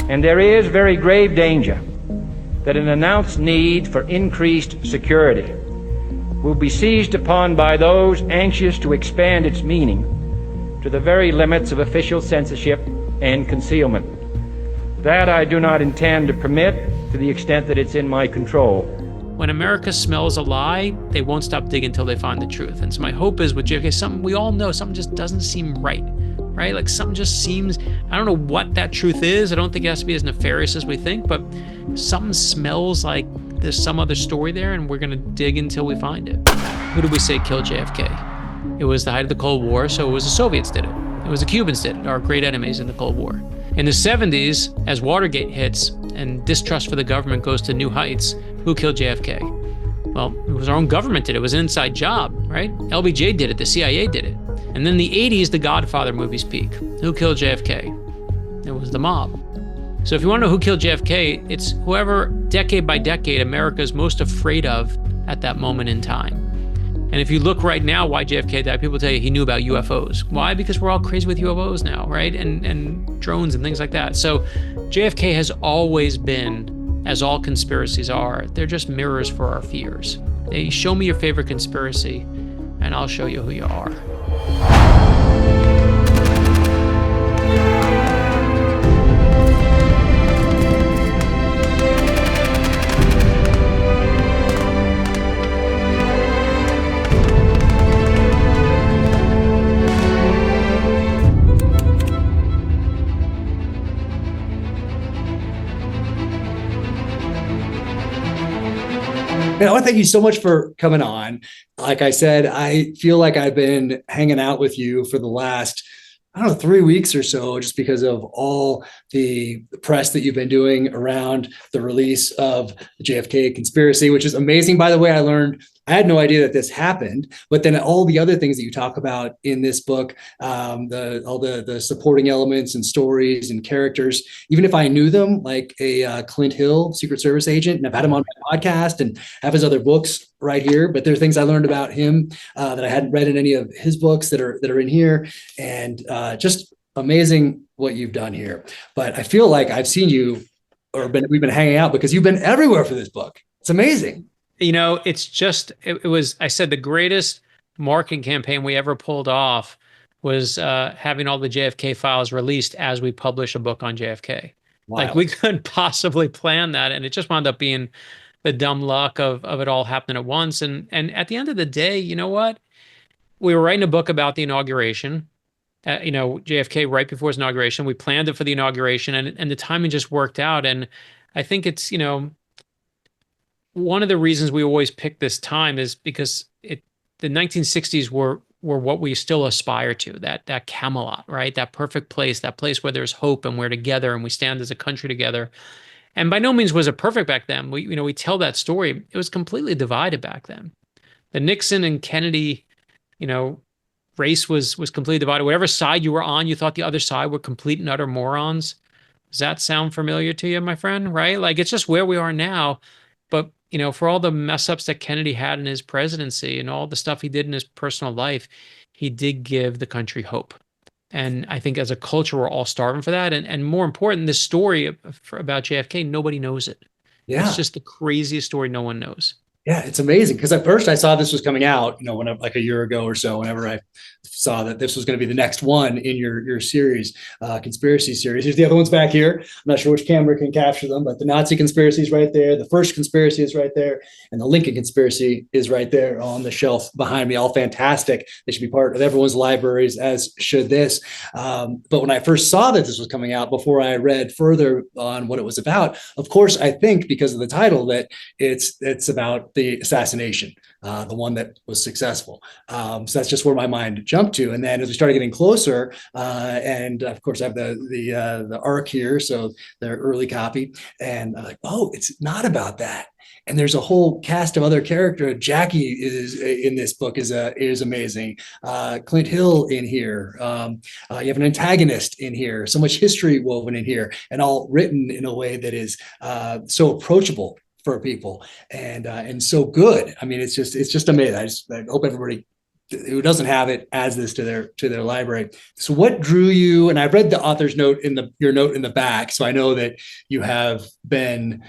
And there is very grave danger that an announced need for increased security will be seized upon by those anxious to expand its meaning to the very limits of official censorship and concealment. That I do not intend to permit to the extent that it's in my control. When America smells a lie, they won't stop digging until they find the truth. And so my hope is with JFK, something we all know, something just doesn't seem right? Like something just seems, I don't know what that truth is. I don't think it has to be as nefarious as we think, but something smells like there's some other story there, and we're gonna dig until we find it. Who did we say killed JFK? It was the height of the Cold War, so it was the Soviets did it. It was the Cubans did it, our great enemies in the Cold War. In the 70s, as Watergate hits and distrust for the government goes to new heights, who killed JFK? Well, it was our own government did it. It was an inside job, right? LBJ did it, the CIA did it. And then the 80s, the Godfather movies peak. Who killed JFK? It was the mob. So if you want to know who killed JFK, it's whoever, decade by decade, America is most afraid of at that moment in time. And if you look right now why JFK died, people tell you he knew about UFOs. Why? Because we're all crazy with UFOs now, right? And drones and things like that. So JFK has always been, as all conspiracies are, they're just mirrors for our fears. They show me your favorite conspiracy, and I'll show you who you are. Man, I want to thank you so much for coming on. Like I said, I feel like I've been hanging out with you for the last, 3 weeks or so, just because of all the press that you've been doing around the release of the JFK Conspiracy, which is amazing. By the way, I had no idea that this happened, but then all the other things that you talk about in this book, all the supporting elements and stories and characters, even if I knew them, like a Clint Hill, Secret Service agent, and I've had him on my podcast and have his other books right here, but there are things I learned about him that I hadn't read in any of his books that are in here, and just amazing what you've done here. But I feel like I've seen you, we've been hanging out because you've been everywhere for this book. It's amazing. It's just, it was, I said, the greatest marketing campaign we ever pulled off was having all the JFK files released as we publish a book on JFK. Wow. Like, we couldn't possibly plan that, and it just wound up being the dumb luck of it all happening at once. And at the end of the day, you know what? We were writing a book about the inauguration. JFK right before his inauguration. We planned it for the inauguration, and the timing just worked out. And I think it's, one of the reasons we always pick this time is because the 1960s were what we still aspire to, that Camelot, right? That perfect place, that place where there's hope and we're together and we stand as a country together. And by no means was it perfect back then. We tell that story. It was completely divided back then. The Nixon and Kennedy, race was completely divided. Whatever side you were on, you thought the other side were complete and utter morons. Does that sound familiar to you, my friend? Right? Like, it's just where we are now. But, for all the mess ups that Kennedy had in his presidency and all the stuff he did in his personal life, he did give the country hope. And I think as a culture, we're all starving for that. And more important, this story about JFK, nobody knows it. Yeah. It's just the craziest story no one knows. Yeah, it's amazing. Because at first I saw this was coming out, like a year ago or so, whenever I saw that this was going to be the next one in your series, conspiracy series. Here's the other ones back here. I'm not sure which camera can capture them, but the Nazi conspiracy is right there. The first conspiracy is right there. And the Lincoln conspiracy is right there on the shelf behind me. All fantastic. They should be part of everyone's libraries, as should this. But when I first saw that this was coming out, before I read further on what it was about, of course, I think because of the title that it's about the assassination, the one that was successful. So that's just where my mind jumped to. And then as we started getting closer, and of course I have the ARC here, so their early copy, and I'm like, oh, it's not about that. And there's a whole cast of other characters. Jackie is in this book is amazing. Clint Hill in here. You have an antagonist in here. So much history woven in here, and all written in a way that is so approachable for people and so good. I mean, it's just amazing. I hope everybody who doesn't have it adds this to their library. So what drew you? And I read the author's note your note in the back, so I know that you have been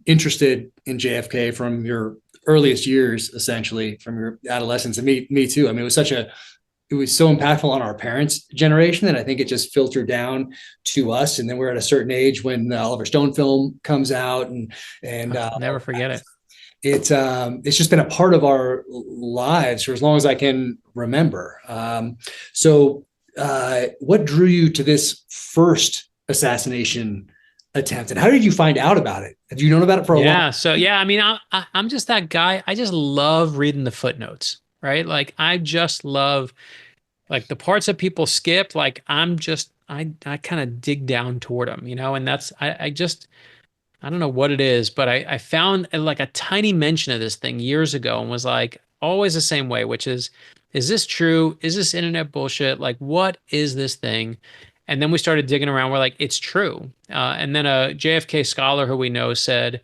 interested in JFK from your earliest years, essentially from your adolescence, and me too. I mean, it was so impactful on our parents' generation that I think it just filtered down to us. And then we're at a certain age when the Oliver Stone film comes out, and Never forget it. It's just been a part of our lives for as long as I can remember. What drew you to this first assassination attempt, and how did you find out about it? Have you known about it for a while? Yeah. So yeah, I mean, I'm just that guy. I just love reading the footnotes, right? Like I just love like the parts that people skip. Like I kind of dig down toward them, and that's I don't know what it is, but I found like a tiny mention of this thing years ago and was like always the same way, which is this true? Is this internet bullshit? Like, what is this thing? And then we started digging around. We're like, it's true. And then a JFK scholar who we know said,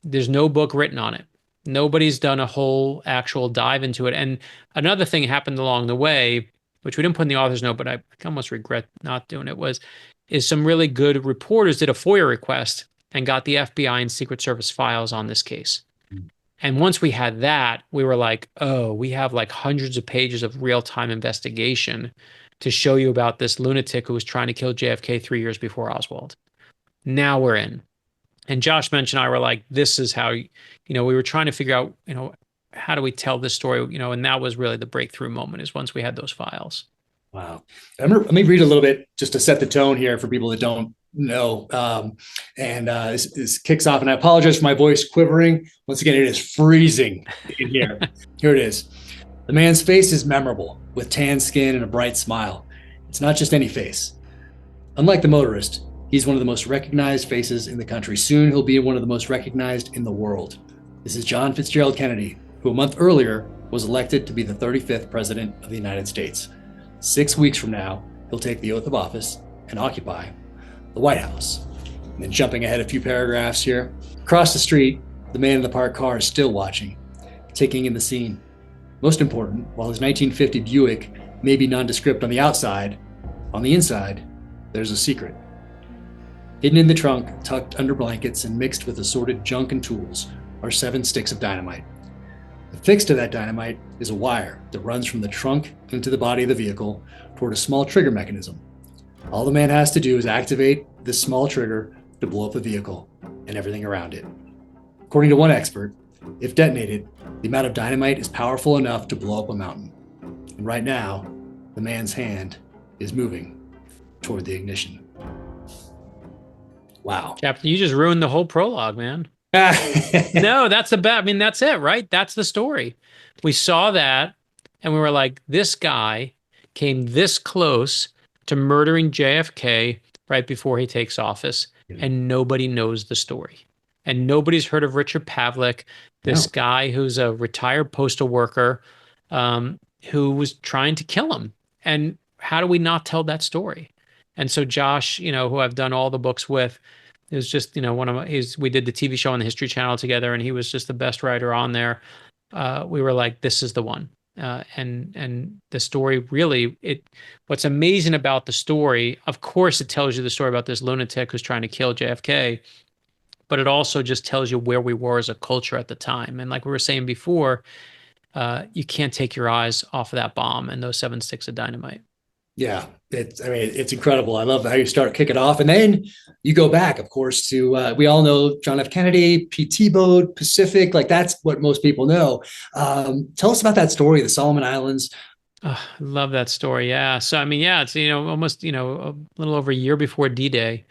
there's no book written on it. Nobody's done a whole actual dive into it. And another thing happened along the way, which we didn't put in the author's note, but I almost regret not doing it, is some really good reporters did a FOIA request and got the FBI and Secret Service files on this case. And once we had that, we were like, oh, we have like hundreds of pages of real-time investigation to show you about this lunatic who was trying to kill JFK 3 years before Oswald. Now we're in. And Josh mentioned I were like, this is how, we were trying to figure out, how do we tell this story, and that was really the breakthrough moment is once we had those files. Wow. Let me read a little bit just to set the tone here for people that don't know. This kicks off, and I apologize for my voice quivering. Once again, it is freezing in here. Here it is. The man's face is memorable, with tan skin and a bright smile. It's not just any face. Unlike the motorist, he's one of the most recognized faces in the country. Soon he'll be one of the most recognized in the world. This is John Fitzgerald Kennedy, who a month earlier was elected to be the 35th president of the United States. 6 weeks from now, he'll take the oath of office and occupy the White House. And then jumping ahead a few paragraphs here. Across the street, the man in the parked car is still watching, taking in the scene. Most important, while his 1950 Buick may be nondescript on the outside, on the inside, there's a secret. Hidden in the trunk, tucked under blankets and mixed with assorted junk and tools, are 7 sticks of dynamite. Affixed to that dynamite is a wire that runs from the trunk into the body of the vehicle toward a small trigger mechanism. All the man has to do is activate this small trigger to blow up the vehicle and everything around it. According to one expert, if detonated, the amount of dynamite is powerful enough to blow up a mountain. And right now, the man's hand is moving toward the ignition. Wow. Captain, you just ruined the whole prologue, man. No, that's it, right? That's the story. We saw that and we were like, this guy came this close to murdering JFK right before he takes office, and nobody knows the story. And nobody's heard of Richard Pavlick, this guy who's a retired postal worker who was trying to kill him. And how do we not tell that story? And so Josh, who I've done all the books with, is just, we did the TV show on the History Channel together, and he was just the best writer on there. We were like, this is the one. And the story really, what's amazing about the story, of course, it tells you the story about this lunatic who's trying to kill JFK, but it also just tells you where we were as a culture at the time. And like we were saying before, you can't take your eyes off of that bomb and those 7 sticks of dynamite. Yeah, it's incredible. I love how you kick it off. And then you go back, of course, to, we all know John F. Kennedy, P.T. Boat, Pacific, like that's what most people know. Tell us about that story, the Solomon Islands. Oh, I love that story. Yeah. So, it's, almost, a little over a year before D-Day.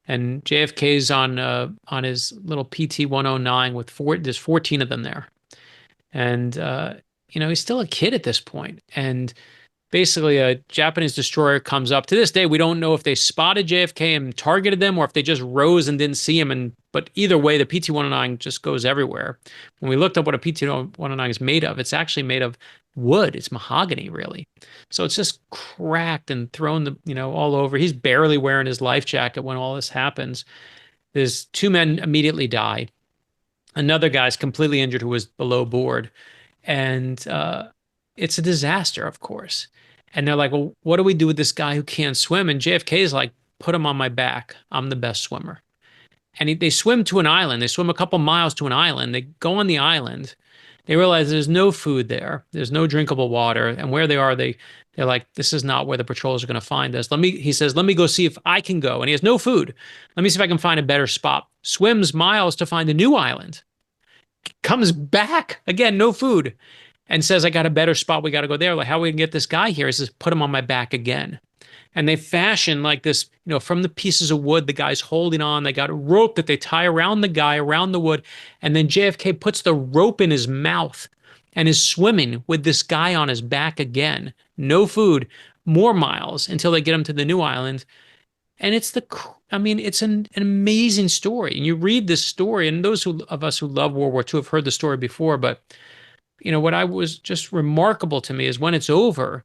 And JFK's on his little PT-109 with there's 14 of them there. And, he's still a kid at this point. And basically, a Japanese destroyer comes up. To this day, we don't know if they spotted JFK and targeted them or if they just rose and didn't see him. But either way, the PT-109 just goes everywhere. When we looked up what a PT-109 is made of, it's actually made of wood. It's mahogany, really. So it's just cracked and thrown all over. He's barely wearing his life jacket when all this happens. There's 2 men immediately die. Another guy's completely injured who was below board. And it's a disaster, of course. And they're like, well, what do we do with this guy who can't swim? And JFK is like, put him on my back. I'm the best swimmer. And they swim to an island. They swim a couple miles to an island. They go on the island. They realize there's no food there. There's no drinkable water. And where they are, they're like, this is not where the patrols are going to find us. He says, let me go see if I can go. And he has no food. Let me see if I can find a better spot. Swims miles to find a new island. Comes back again, no food, and says, I got a better spot. We got to go there. Like, how are we going to get this guy here? He says, put him on my back again. And they fashion like this, from the pieces of wood the guy's holding on. They got a rope that they tie around the guy, around the wood. And then JFK puts the rope in his mouth and is swimming with this guy on his back again. No food, more miles until they get him to the new island. And it's an amazing story. And you read this story, and those of us who love World War II have heard the story before. But, what I was just remarkable to me is when it's over,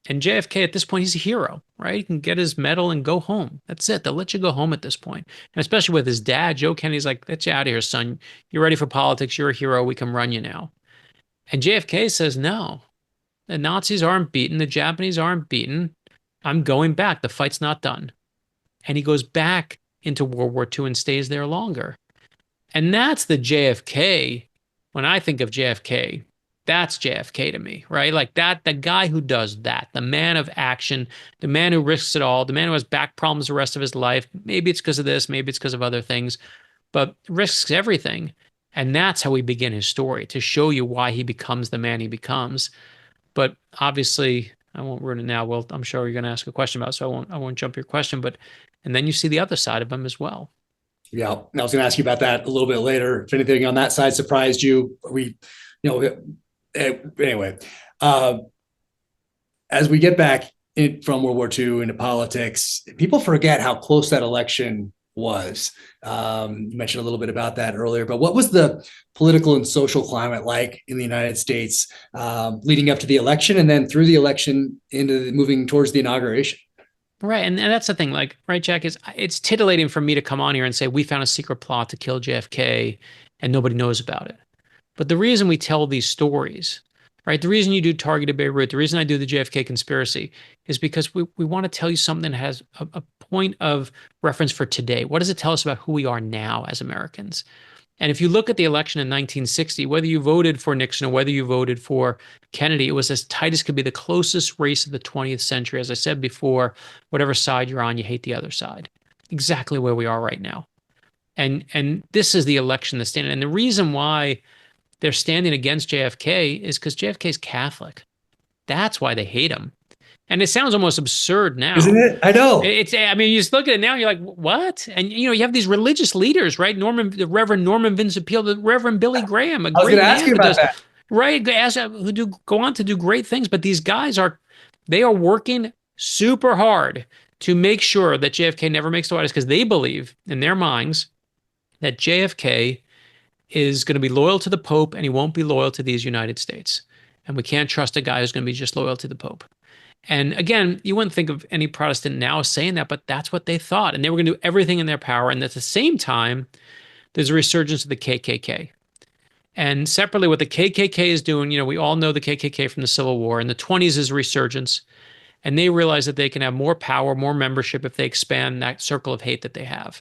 and JFK at this point, he's a hero, right? He can get his medal and go home. That's it. They'll let you go home at this point. And especially with his dad, Joe Kennedy's like, let you out of here, son. You're ready for politics. You're a hero. We can run you now. And JFK says, no, the Nazis aren't beaten. The Japanese aren't beaten. I'm going back. The fight's not done. And he goes back into World War II and stays there longer. And that's the JFK. When I think of JFK, that's JFK to me, right? Like that, the guy who does that, the man of action, the man who risks it all, the man who has back problems the rest of his life. Maybe it's because of this, maybe it's because of other things, but risks everything. And that's how we begin his story, to show you why he becomes the man he becomes. But obviously, I won't ruin it now. Well, I'm sure you're going to ask a question about it, so I won't jump your question. And then you see the other side of him as well. Yeah, I was going to ask you about that a little bit later. If anything on that side surprised you, anyway, as we get back from World War II into politics, people forget how close that election was. You mentioned a little bit about that earlier, but what was the political and social climate like in the United States leading up to the election, and then through the election into moving towards the inauguration? Right. And that's the thing, like, right, Jack, it's titillating for me to come on here and say we found a secret plot to kill JFK and nobody knows about it. But the reason we tell these stories, right, the reason you do Targeted Beirut, the reason I do the JFK Conspiracy is because we want to tell you something that has a point of reference for today. What does it tell us about who we are now as Americans? And if you look at the election in 1960, whether you voted for Nixon or whether you voted for Kennedy, it was as tight as could be, the closest race of the 20th century. As I said before, whatever side you're on, you hate the other side. Exactly where we are right now. And this is the election that's standing. And the reason why they're standing against JFK is because JFK is Catholic. That's why they hate him. And it sounds almost absurd now. Isn't it? I know. You just look at it now, you're like, what? And, you have these religious leaders, right? The Reverend Norman Vincent Peale, the Reverend Billy Graham. I was going to ask you about that. Right. Who go on to do great things. But these guys are working super hard to make sure that JFK never makes the White House, because they believe in their minds that JFK is going to be loyal to the Pope and he won't be loyal to these United States. And we can't trust a guy who's going to be just loyal to the Pope. And again, you wouldn't think of any Protestant now saying that, but that's what they thought. And they were going to do everything in their power. And at the same time, there's a resurgence of the KKK. And separately, what the KKK is doing, we all know the KKK from the Civil War. In the 20s is a resurgence. And they realize that they can have more power, more membership if they expand that circle of hate that they have.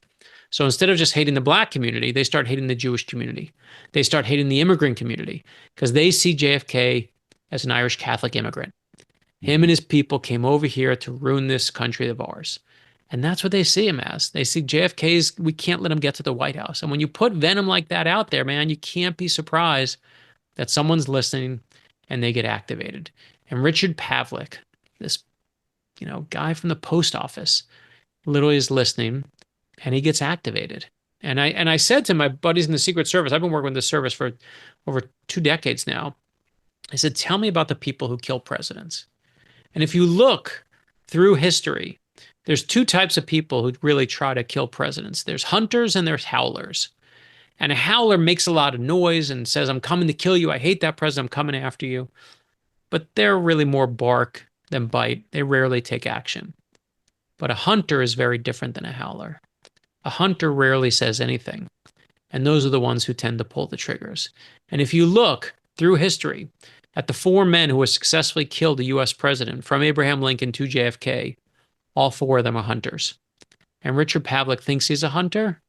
So instead of just hating the Black community, they start hating the Jewish community. They start hating the immigrant community because they see JFK as an Irish Catholic immigrant. Him and his people came over here to ruin this country of ours. And that's what they see him as. They see JFK's, we can't let him get to the White House. And when you put venom like that out there, man, you can't be surprised that someone's listening and they get activated. And Richard Pavlick, this, guy from the post office, literally is listening and he gets activated. And I said to my buddies in the Secret Service, I've been working with the service for over 2 decades now. I said, tell me about the people who kill presidents. And if you look through history, there's 2 types of people who really try to kill presidents. There's hunters and there's howlers. And a howler makes a lot of noise and says, I'm coming to kill you. I hate that president. I'm coming after you. But they're really more bark than bite. They rarely take action. But a hunter is very different than a howler. A hunter rarely says anything. And those are the ones who tend to pull the triggers. And if you look through history, That the four men who have successfully killed a U.S. president, from Abraham Lincoln to JFK, all four of them are hunters. And Richard Pavlick thinks he's a hunter,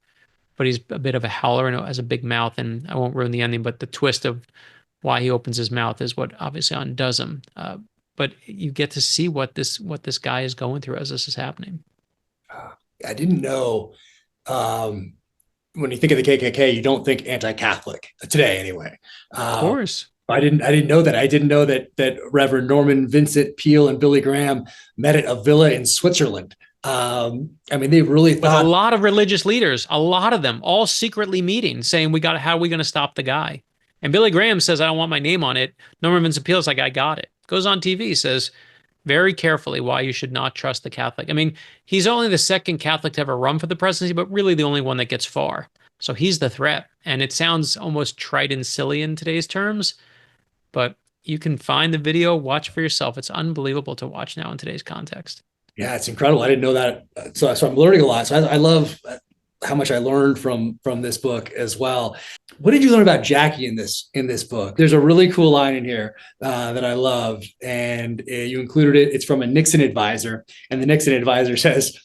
but he's a bit of a howler and has a big mouth. And I won't ruin the ending, but the twist of why he opens his mouth is what obviously undoes him. But you get to see what this guy is going through as this is happening. I didn't know. When you think of the KKK, you don't think anti-Catholic today, anyway. Of course. I didn't know that. I didn't know that Reverend Norman Vincent Peale and Billy Graham met at a villa in Switzerland. I mean, they really thought. With a lot of religious leaders, a lot of them, all secretly meeting, saying, how are we going to stop the guy? And Billy Graham says, I don't want my name on it. Norman Vincent Peale's like, I got it. Goes on TV, says very carefully why you should not trust the Catholic. I mean, he's only the second Catholic to ever run for the presidency, but really the only one that gets far. So he's the threat. And it sounds almost trite and silly in today's terms, but you can find the video, watch for yourself. It's unbelievable to watch now in today's context. Yeah, it's incredible. I didn't know that. So I'm learning a lot. So I love how much I learned from this book as well. What did you learn about Jackie in this book? There's a really cool line in here that I love, and you included it. It's from a Nixon advisor, and the Nixon advisor says,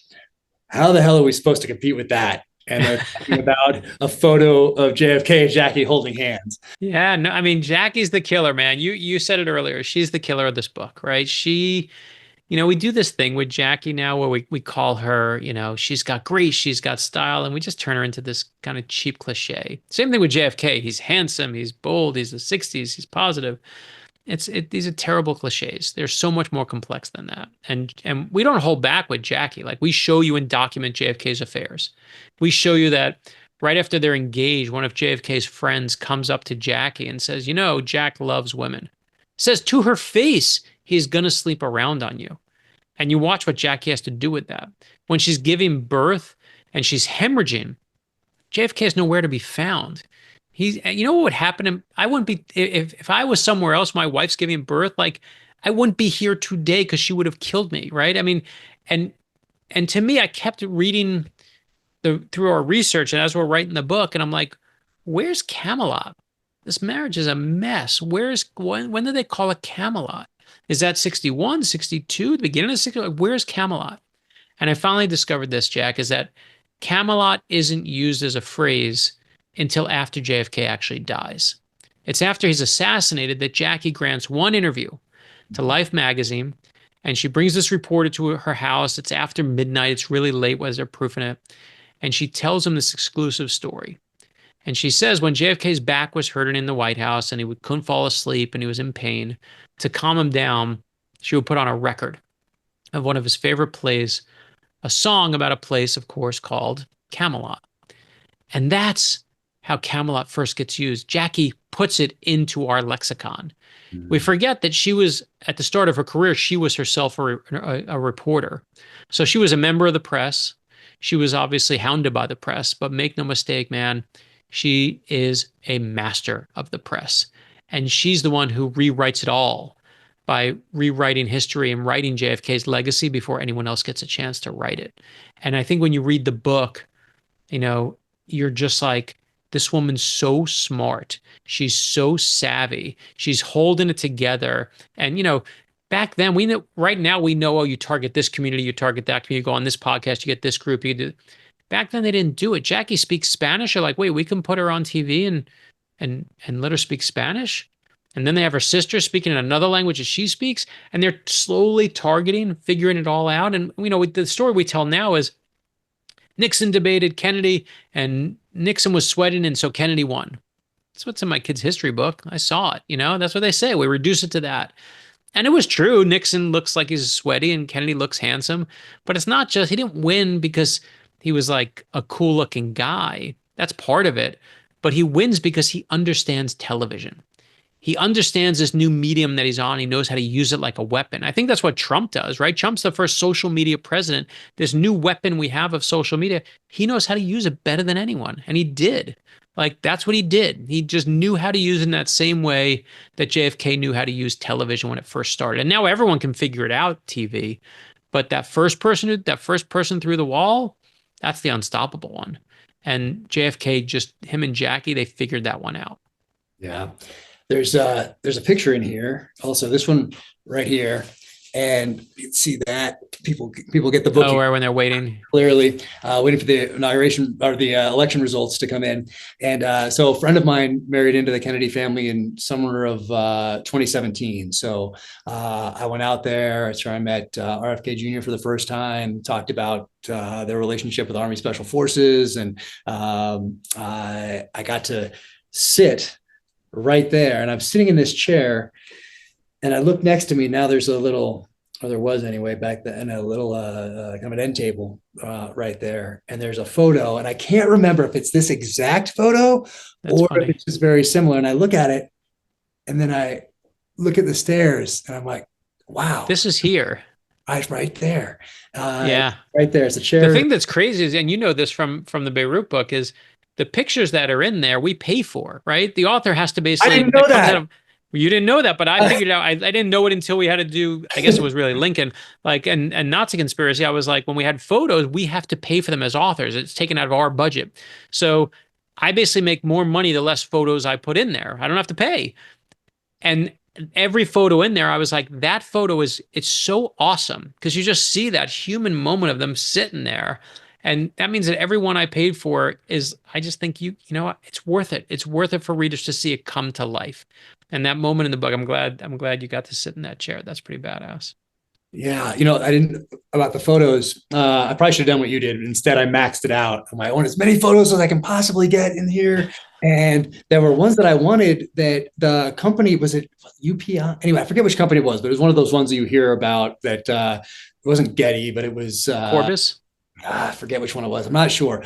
"How the hell are we supposed to compete with that?" And they're talking about a photo of JFK and Jackie holding hands. Yeah, no, I mean, Jackie's the killer, man. You said it earlier. She's the killer of this book, right? We do this thing with Jackie now where we call her, she's got grace, she's got style, and we just turn her into this kind of cheap cliche. Same thing with JFK. He's handsome, he's bold, he's the 60s, he's positive. These are terrible cliches. They're so much more complex than that. And we don't hold back with Jackie. Like, we show you and document JFK's affairs. We show you that right after they're engaged, one of JFK's friends comes up to Jackie and says, Jack loves women. Says to her face, he's going to sleep around on you. And you watch what Jackie has to do with that. When she's giving birth and she's hemorrhaging, JFK is nowhere to be found. What would happen? I wouldn't be, if I was somewhere else, my wife's giving birth, like, I wouldn't be here today because she would have killed me, right? I mean, and to me, I kept reading through our research and as we're writing the book, and I'm like, where's Camelot? This marriage is a mess. When did they call it Camelot? Is that 61, 62, the beginning of 60? Where's Camelot? And I finally discovered this, Jack, is that Camelot isn't used as a phrase until after JFK actually dies. It's after he's assassinated that Jackie grants one interview to Life magazine, and she brings this reporter to her house. It's after midnight. It's really late, was there proof in it? And she tells him this exclusive story. And she says when JFK's back was hurting in the White House and he couldn't fall asleep and he was in pain, to calm him down, she would put on a record of one of his favorite plays, a song about a place, of course, called Camelot. And that's how Camelot first gets used. Jackie puts it into our lexicon. Mm-hmm. We forget that she was, at the start of her career, she was herself a reporter. So she was a member of the press. She was obviously hounded by the press, but make no mistake, man, she is a master of the press. And she's the one who rewrites it all by rewriting history and writing JFK's legacy before anyone else gets a chance to write it. And I think when you read the book, you're just like, this woman's so smart. She's so savvy. She's holding it together. And, back then, we know, right now we know, you target this community, you target that community, you go on this podcast, you get this group, you do. Back then, they didn't do it. Jackie speaks Spanish. You're like, wait, we can put her on TV and let her speak Spanish? And then they have her sister speaking in another language that she speaks, and they're slowly targeting, figuring it all out. And, the story we tell now is Nixon debated Kennedy, and Nixon was sweating, and so Kennedy won. That's what's in my kid's history book. I saw it, that's what they say. We reduce it to that. And it was true. Nixon looks like he's sweaty, and Kennedy looks handsome. But it's not just, he didn't win because he was like a cool looking guy. That's part of it. But he wins because he understands television. He understands this new medium that he's on. He knows how to use it like a weapon. I think that's what Trump does, right? Trump's the first social media president. This new weapon we have of social media, he knows how to use it better than anyone. And he did. Like, that's what he did. He just knew how to use it in that same way that JFK knew how to use television when it first started. And now everyone can figure it out, TV. But that first person through the wall, that's the unstoppable one. And JFK, just him and Jackie, they figured that one out. Yeah. there's a picture in here. Also, this one right here, and you can see that people get the book. Oh, where when they're waiting. Clearly waiting for the inauguration or the election results to come in. And so a friend of mine married into the Kennedy family in summer of 2017. So I went out there. That's where I met RFK Jr. for the first time, talked about their relationship with Army Special Forces. And I got to sit right there. And I'm sitting in this chair and I look next to me. Now there's a little, or there was anyway back then, a little kind of an end table right there. And there's a photo, and I can't remember if it's this exact photo or if it's just very similar. And I look at it, and then I look at the stairs, and I'm like, wow. This is here. Right there. Yeah. Right there. It's a chair. The thing that's crazy is, and you know this from the Beirut book, is the pictures that are in there, we pay for, right? The author has to basically... I didn't know that. You didn't know that, but I figured out. I didn't know it until we had to do. I guess it was really Lincoln, like and Nazi Conspiracy. I was like, when we had photos, we have to pay for them as authors. It's taken out of our budget, so I basically make more money the less photos I put in there. I don't have to pay, and every photo in there, I was like, that photo it's so awesome because you just see that human moment of them sitting there. And that means that everyone I paid for is, I just think you know what, it's worth it. It's worth it for readers to see it come to life. And that moment in the book, I'm glad you got to sit in that chair. That's pretty badass. Yeah, I didn't about the photos. I probably should have done what you did. Instead, I maxed it out. I want as many photos as I can possibly get in here. And there were ones that I wanted that the company, was it UPI? Anyway, I forget which company it was, but it was one of those ones that you hear about that it wasn't Getty, but it was Corbis. I forget which one it was. I'm not sure.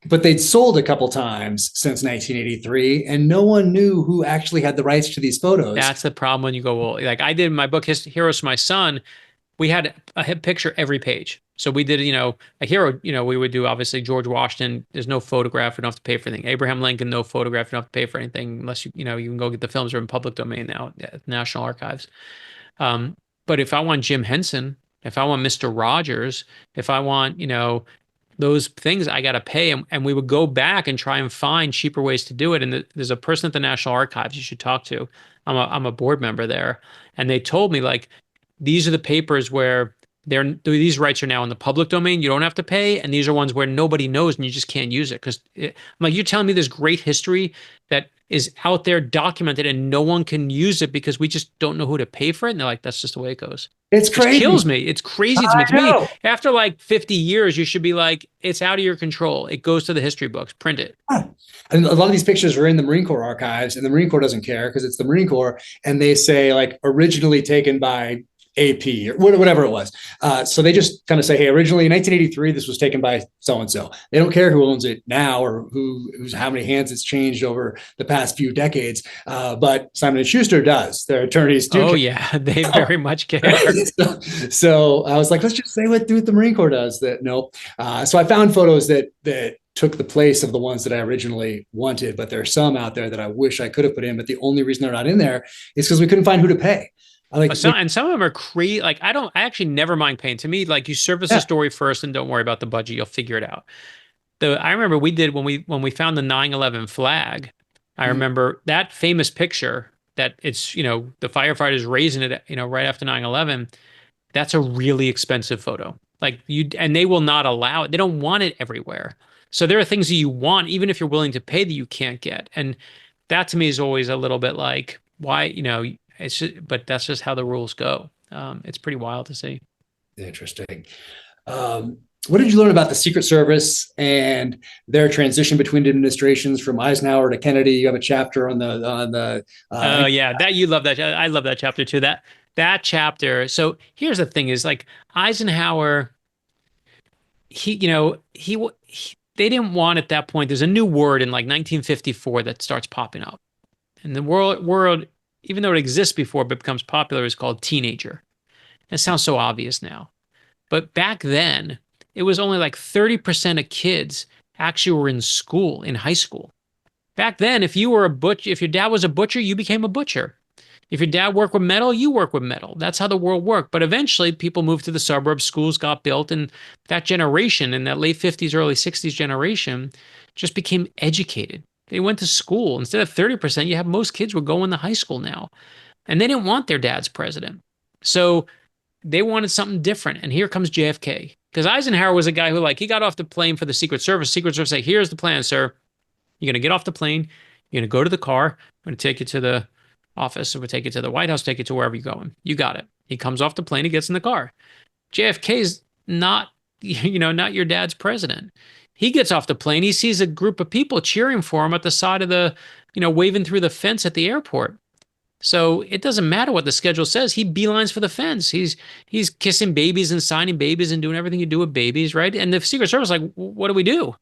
But they'd sold a couple times since 1983, and no one knew who actually had the rights to these photos. That's the problem when you go, well, like I did in my book, Heroes for My Son, we had a picture every page. So we did, a hero, we would do obviously George Washington. There's no photograph. We don't have to pay for anything. Abraham Lincoln, no photograph. You don't have to pay for anything unless you can go get the films are in public domain now at National Archives. But if I want Jim Henson, if I want Mr. Rogers, if I want, those things, I got to pay. And we would go back and try and find cheaper ways to do it. And there's a person at the National Archives you should talk to. I'm a board member there. And they told me, like, these are the papers where these rights are now in the public domain. You don't have to pay. And these are ones where nobody knows and you just can't use it. Because I'm like, you're telling me there's great history that is out there documented and no one can use it because we just don't know who to pay for it. And they're like, that's just the way it goes. It's crazy. It kills me. It's crazy to me. To me, after like 50 years, you should be like, it's out of your control. It goes to the history books. Print it. And a lot of these pictures are in the Marine Corps archives, and the Marine Corps doesn't care because it's the Marine Corps, and they say like originally taken by AP or whatever it was. So they just kind of say, hey, originally in 1983, this was taken by so-and-so. They don't care who owns it now or who's how many hands it's changed over the past few decades. But Simon & Schuster does. Their attorneys do. Oh, yeah, they very much care. So I was like, let's just do what the Marine Corps does. So I found photos that took the place of the ones that I originally wanted, but there are some out there that I wish I could have put in, but the only reason they're not in there is because we couldn't find who to pay. And some of them are crazy. Like I actually never mind paying. To me, like you service the story first and don't worry about the budget. You'll figure it out. I remember we did when we found the 9/11 flag. I remember that famous picture that it's, the firefighters raising it, right after 9/11. That's a really expensive photo. Like and they will not allow it. They don't want it everywhere. So there are things that you want, even if you're willing to pay, that you can't get. And that to me is always a little bit like, why, but that's just how the rules go. It's pretty wild to see. Interesting. What did you learn about the Secret Service and their transition between administrations from Eisenhower to Kennedy? You have a chapter on the. Yeah, that you love that. I love that chapter too. That chapter. So here's the thing: is like Eisenhower. They didn't want at that point. There's a new word in like 1954 that starts popping up, and the world. Even though it exists before but becomes popular, is called teenager. It sounds so obvious now. But back then, it was only like 30% of kids actually were in school, in high school. Back then, if you were a butcher, if your dad was a butcher, you became a butcher. If your dad worked with metal, you work with metal. That's how the world worked. But eventually, people moved to the suburbs, schools got built, and that generation, in that late 50s, early 60s generation, just became educated. They went to school. Instead of 30%, you have most kids were going to high school now. And they didn't want their dad's president. So they wanted something different. And here comes JFK. Because Eisenhower was a guy who, like, he got off the plane for the Secret Service. Secret Service say, here's the plan, sir. You're going to get off the plane. You're going to go to the car. I'm going to take you to the office. We'll take you to the White House, take you to wherever you're going. You got it. He comes off the plane. He gets in the car. JFK's not, not your dad's president. He gets off the plane. He sees a group of people cheering for him at the side of the, waving through the fence at the airport. So it doesn't matter what the schedule says. He beelines for the fence. He's kissing babies and signing babies and doing everything you do with babies, right? And the Secret Service is like, what do we do?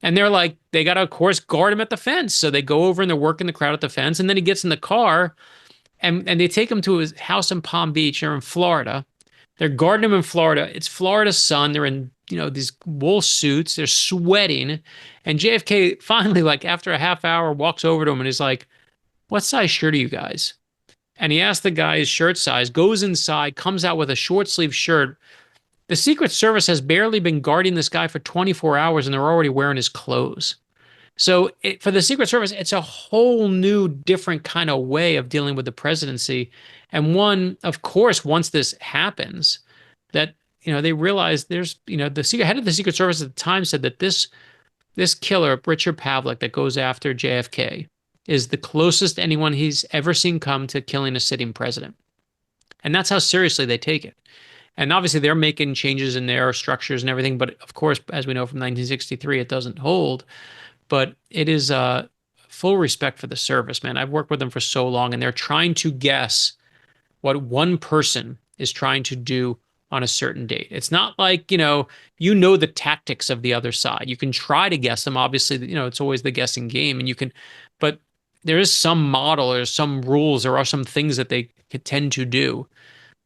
And they're like, they got to, of course, guard him at the fence. So they go over and they're working the crowd at the fence. And then he gets in the car and they take him to his house in Palm Beach. They're in Florida. They're guarding him in Florida. It's Florida sun. They're in, these wool suits. They're sweating. And JFK finally, like after a half hour, walks over to him and is like, what size shirt are you guys? And he asks the guy his shirt size, goes inside, comes out with a short sleeve shirt. The Secret Service has barely been guarding this guy for 24 hours and they're already wearing his clothes. So for the Secret Service, it's a whole new, different kind of way of dealing with the presidency. And one, of course, once this happens, that, they realize there's, the head of the Secret Service at the time said that this killer, Richard Pavlick, that goes after JFK, is the closest anyone he's ever seen come to killing a sitting president. And that's how seriously they take it. And obviously they're making changes in their structures and everything. But of course, as we know from 1963, it doesn't hold. But it is full respect for the service, man. I've worked with them for so long, and they're trying to guess what one person is trying to do on a certain date. It's not like, the tactics of the other side. You can try to guess them. Obviously, it's always the guessing game, and you can, but there is some model or some rules or some things that they tend to do.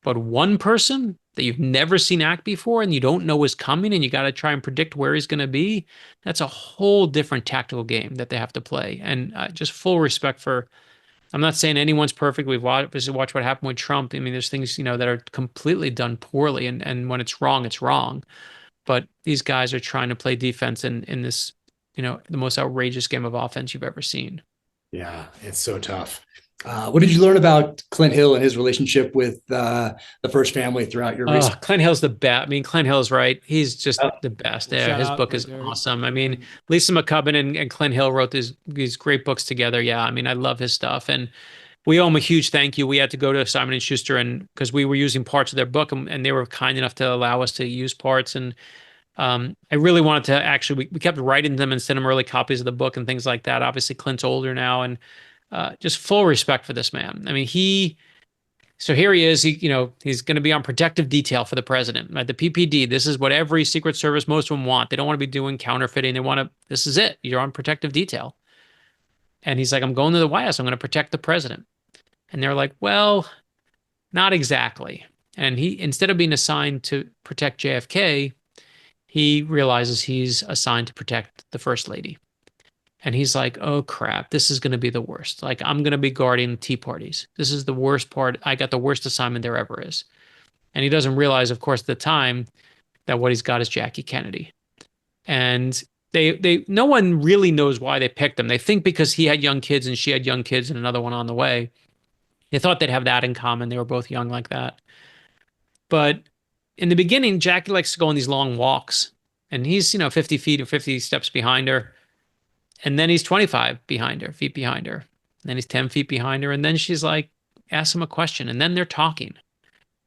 But one person that you've never seen act before and you don't know is coming and you got to try and predict where he's going to be, that's a whole different tactical game that they have to play. And just full respect for, I'm not saying anyone's perfect. We've watched what happened with Trump. I mean, there's things, that are completely done poorly. And when it's wrong, it's wrong. But these guys are trying to play defense in this, the most outrageous game of offense you've ever seen. Yeah, it's so tough. What did you learn about Clint Hill and his relationship with the First Family throughout your research? Clint Hill's the best. I mean, Clint Hill's right. He's just the best. Yeah, his book is awesome. I mean, Lisa McCubbin and Clint Hill wrote these great books together. Yeah, I mean, I love his stuff. And we owe him a huge thank you. We had to go to Simon & Schuster and because we were using parts of their book and they were kind enough to allow us to use parts. And I really wanted to actually, we kept writing them and send them early copies of the book and things like that. Obviously, Clint's older now and just full respect for this man. I mean, so here he is, he's going to be on protective detail for the president, right? The PPD, this is what every Secret Service, most of them want. They don't want to be doing counterfeiting. They want to, this is it. You're on protective detail. And he's like, I'm going to the White House. I'm going to protect the president. And they're like, well, not exactly. And he, instead of being assigned to protect JFK, he realizes he's assigned to protect the First Lady. And he's like, oh, crap, this is going to be the worst. Like, I'm going to be guarding tea parties. This is the worst part. I got the worst assignment there ever is. And he doesn't realize, of course, at the time that what he's got is Jackie Kennedy. And no one really knows why they picked him. They think because he had young kids and she had young kids and another one on the way. They thought they'd have that in common. They were both young like that. But in the beginning, Jackie likes to go on these long walks. And he's, 50 feet or 50 steps behind her. And then he's 25 feet behind her. And then he's 10 feet behind her. And then she's like, asks him a question. And then they're talking.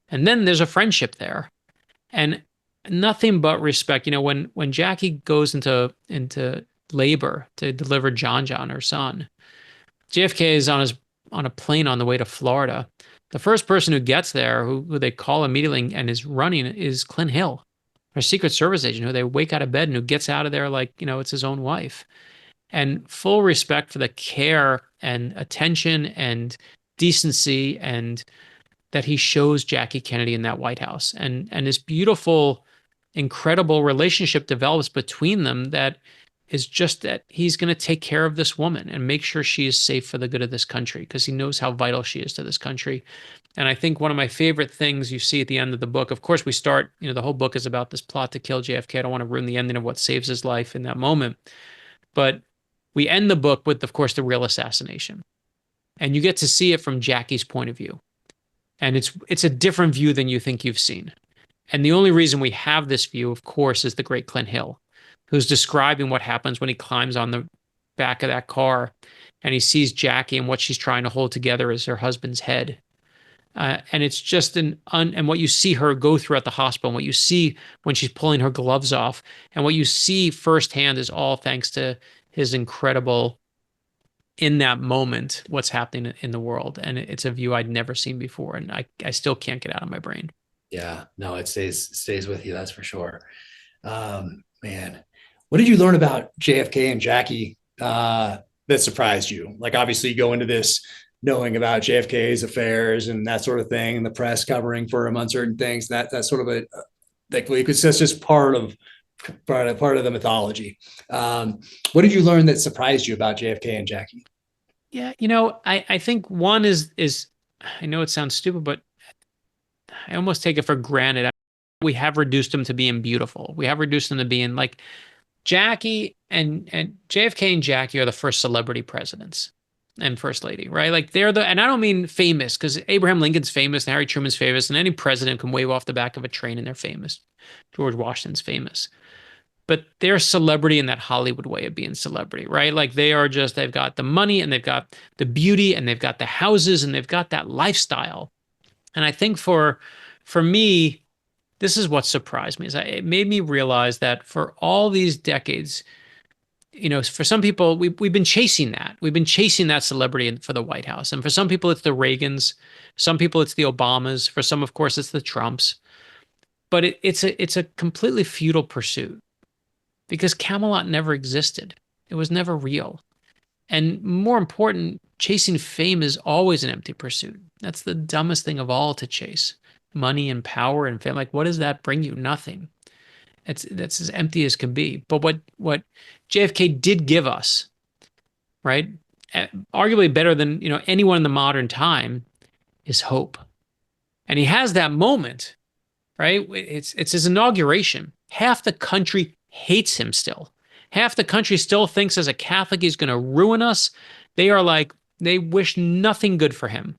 And then there's a friendship there. And nothing but respect. When Jackie goes into labor to deliver John, her son, JFK is on a plane on the way to Florida. The first person who gets there, who they call immediately and is running, is Clint Hill, our Secret Service agent, who they wake out of bed and who gets out of there like, it's his own wife. And full respect for the care and attention and decency and that he shows Jackie Kennedy in that White House. And this beautiful, incredible relationship develops between them that is just that he's going to take care of this woman and make sure she is safe for the good of this country because he knows how vital she is to this country. And I think one of my favorite things you see at the end of the book, of course, we start, the whole book is about this plot to kill JFK. I don't want to ruin the ending of what saves his life in that moment. But we end the book with, of course, the real assassination. And you get to see it from Jackie's point of view. And it's a different view than you think you've seen. And the only reason we have this view, of course, is the great Clint Hill, who's describing what happens when he climbs on the back of that car and he sees Jackie, and what she's trying to hold together is her husband's head. And it's just and what you see her go through at the hospital, and what you see when she's pulling her gloves off, and what you see firsthand is all thanks to his incredible, in that moment, what's happening in the world. And it's a view I'd never seen before. And I still can't get out of my brain. Yeah, no, it stays with you. That's for sure. Man, what did you learn about JFK and Jackie that surprised you? Like, obviously you go into this knowing about JFK's affairs and that sort of thing, and the press covering for him on certain things. That's sort of that's just part of the mythology. What did you learn that surprised you about JFK and Jackie? Yeah, I think one is I know it sounds stupid, but I almost take it for granted. We have reduced them to being beautiful. We have reduced them to being like Jackie and JFK and Jackie are the first celebrity presidents and first lady, right? Like and I don't mean famous, because Abraham Lincoln's famous and Harry Truman's famous, and any president can wave off the back of a train and they're famous. George Washington's famous. But they're celebrity in that Hollywood way of being celebrity, right? Like they've got the money, and they've got the beauty, and they've got the houses, and they've got that lifestyle. And I think for me, this is what surprised me, is it made me realize that for all these decades, for some people, we've been chasing that. We've been chasing that celebrity for the White House. And for some people, it's the Reagans. Some people, it's the Obamas. For some, of course, it's the Trumps. But it's a completely futile pursuit, because Camelot never existed. It was never real. And more important, chasing fame is always an empty pursuit. That's the dumbest thing of all to chase. Money and power and fame. Like, what does that bring you? Nothing. That's as empty as can be. But what JFK did give us, right, arguably better than anyone in the modern time, is hope. And he has that moment, right? It's his inauguration. Half the country hates him still. Half the country still thinks as a Catholic he's going to ruin us. They wish nothing good for him.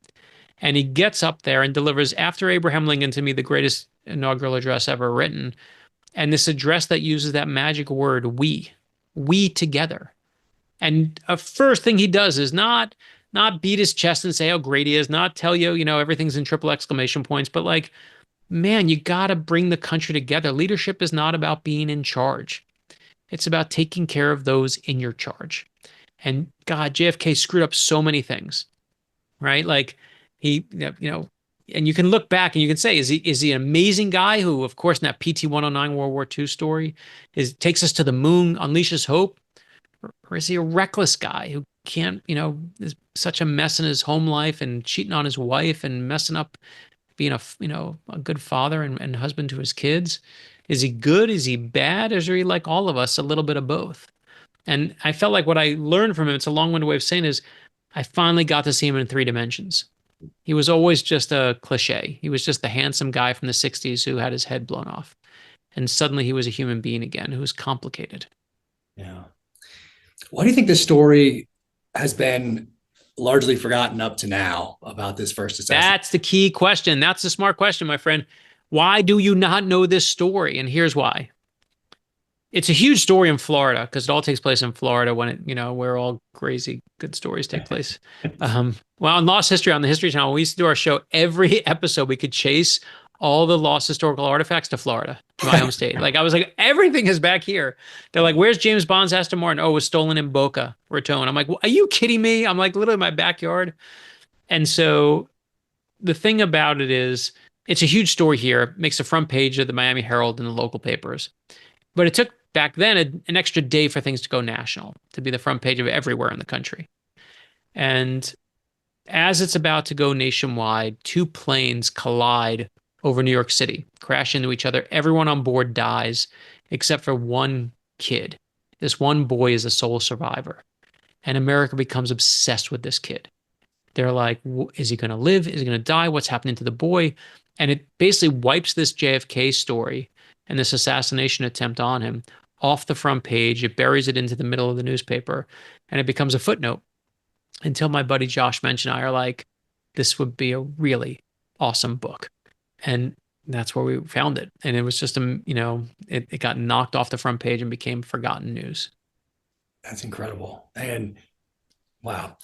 And he gets up there and delivers, after Abraham Lincoln, to me, the greatest inaugural address ever written. And this address that uses that magic word, we together. And a first thing he does is not beat his chest and say how great he is, not tell you, everything's in triple exclamation points, but like, man, you got to bring the country together. Leadership is not about being in charge. It's about taking care of those in your charge. And God, JFK screwed up so many things, right? Like and you can look back and you can say, is he an amazing guy who, of course, in that PT-109 World War II story, takes us to the moon, unleashes hope? Or is he a reckless guy who can't, is such a mess in his home life and cheating on his wife and messing up being a good father and husband to his kids? Is he good? Is he bad? Or is he like all of us, a little bit of both? And I felt like what I learned from him, it's a long-winded way of saying, is I finally got to see him in 3 dimensions. He was always just a cliche. He was just the handsome guy from the 60s who had his head blown off. And suddenly he was a human being again who was complicated. Yeah. Why do you think this story has been largely forgotten up to now about this first assassination? That's the key question. That's the smart question, my friend. Why do you not know this story? And here's why. It's a huge story in Florida, because it all takes place in Florida when where all crazy good stories take place. Well, on Lost History on the History Channel, we used to do our show. Every episode, we could chase all the lost historical artifacts to Florida, to my home state. Like, I was like, everything is back here. They're like, where's James Bond's Aston Martin? Oh, it was stolen in Boca Raton. I'm like, well, are you kidding me? I'm like, literally in my backyard. And so the thing about it is, it's a huge story here. It makes the front page of the Miami Herald and the local papers. But it took back then an extra day for things to go national, to be the front page of everywhere in the country. And as it's about to go nationwide, 2 planes collide over New York City, crash into each other. Everyone on board dies except for one kid. This one boy is a sole survivor. And America becomes obsessed with this kid. They're like, is he going to live? Is he going to die? What's happening to the boy? And it basically wipes this JFK story and this assassination attempt on him off the front page. It buries it into the middle of the newspaper, and it becomes a footnote until my buddy Josh Mensch and I are like, this would be a really awesome book. And that's where we found it. And it was just, it got knocked off the front page and became forgotten news. That's incredible. And wow.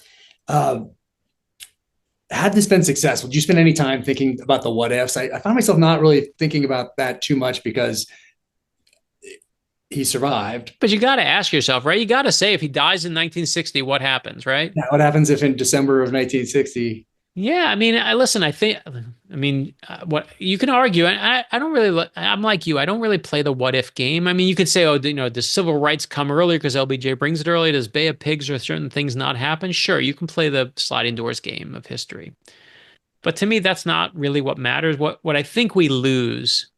Had this been successful, did you spend any time thinking about the what ifs? I found myself not really thinking about that too much because he survived. But you got to ask yourself, right? You got to say, if he dies in 1960, what happens, right? Now, what happens if in December of 1960? Yeah, I mean, what you can argue, and I don't really, I'm like you, I don't really play the what if game. I mean, you could say, oh, does civil rights come earlier because LBJ brings it early? Does Bay of Pigs or certain things not happen? Sure, you can play the sliding doors game of history. But to me, that's not really what matters. What I think we lose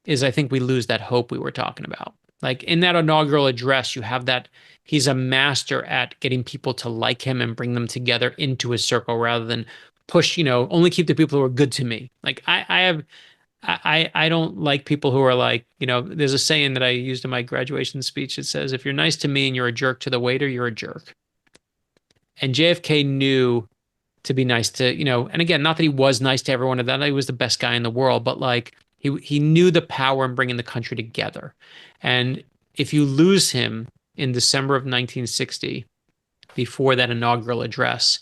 is I think we lose that hope we were talking about. Like in that inaugural address, you have that he's a master at getting people to like him and bring them together into his circle rather than push, only keep the people who are good to me. Like I don't like people who are like, there's a saying that I used in my graduation speech. It says, if you're nice to me and you're a jerk to the waiter, you're a jerk. And JFK knew to be nice to, and again, not that he was nice to everyone, that he was the best guy in the world, but like he knew the power in bringing the country together. And if you lose him in December of 1960, before that inaugural address,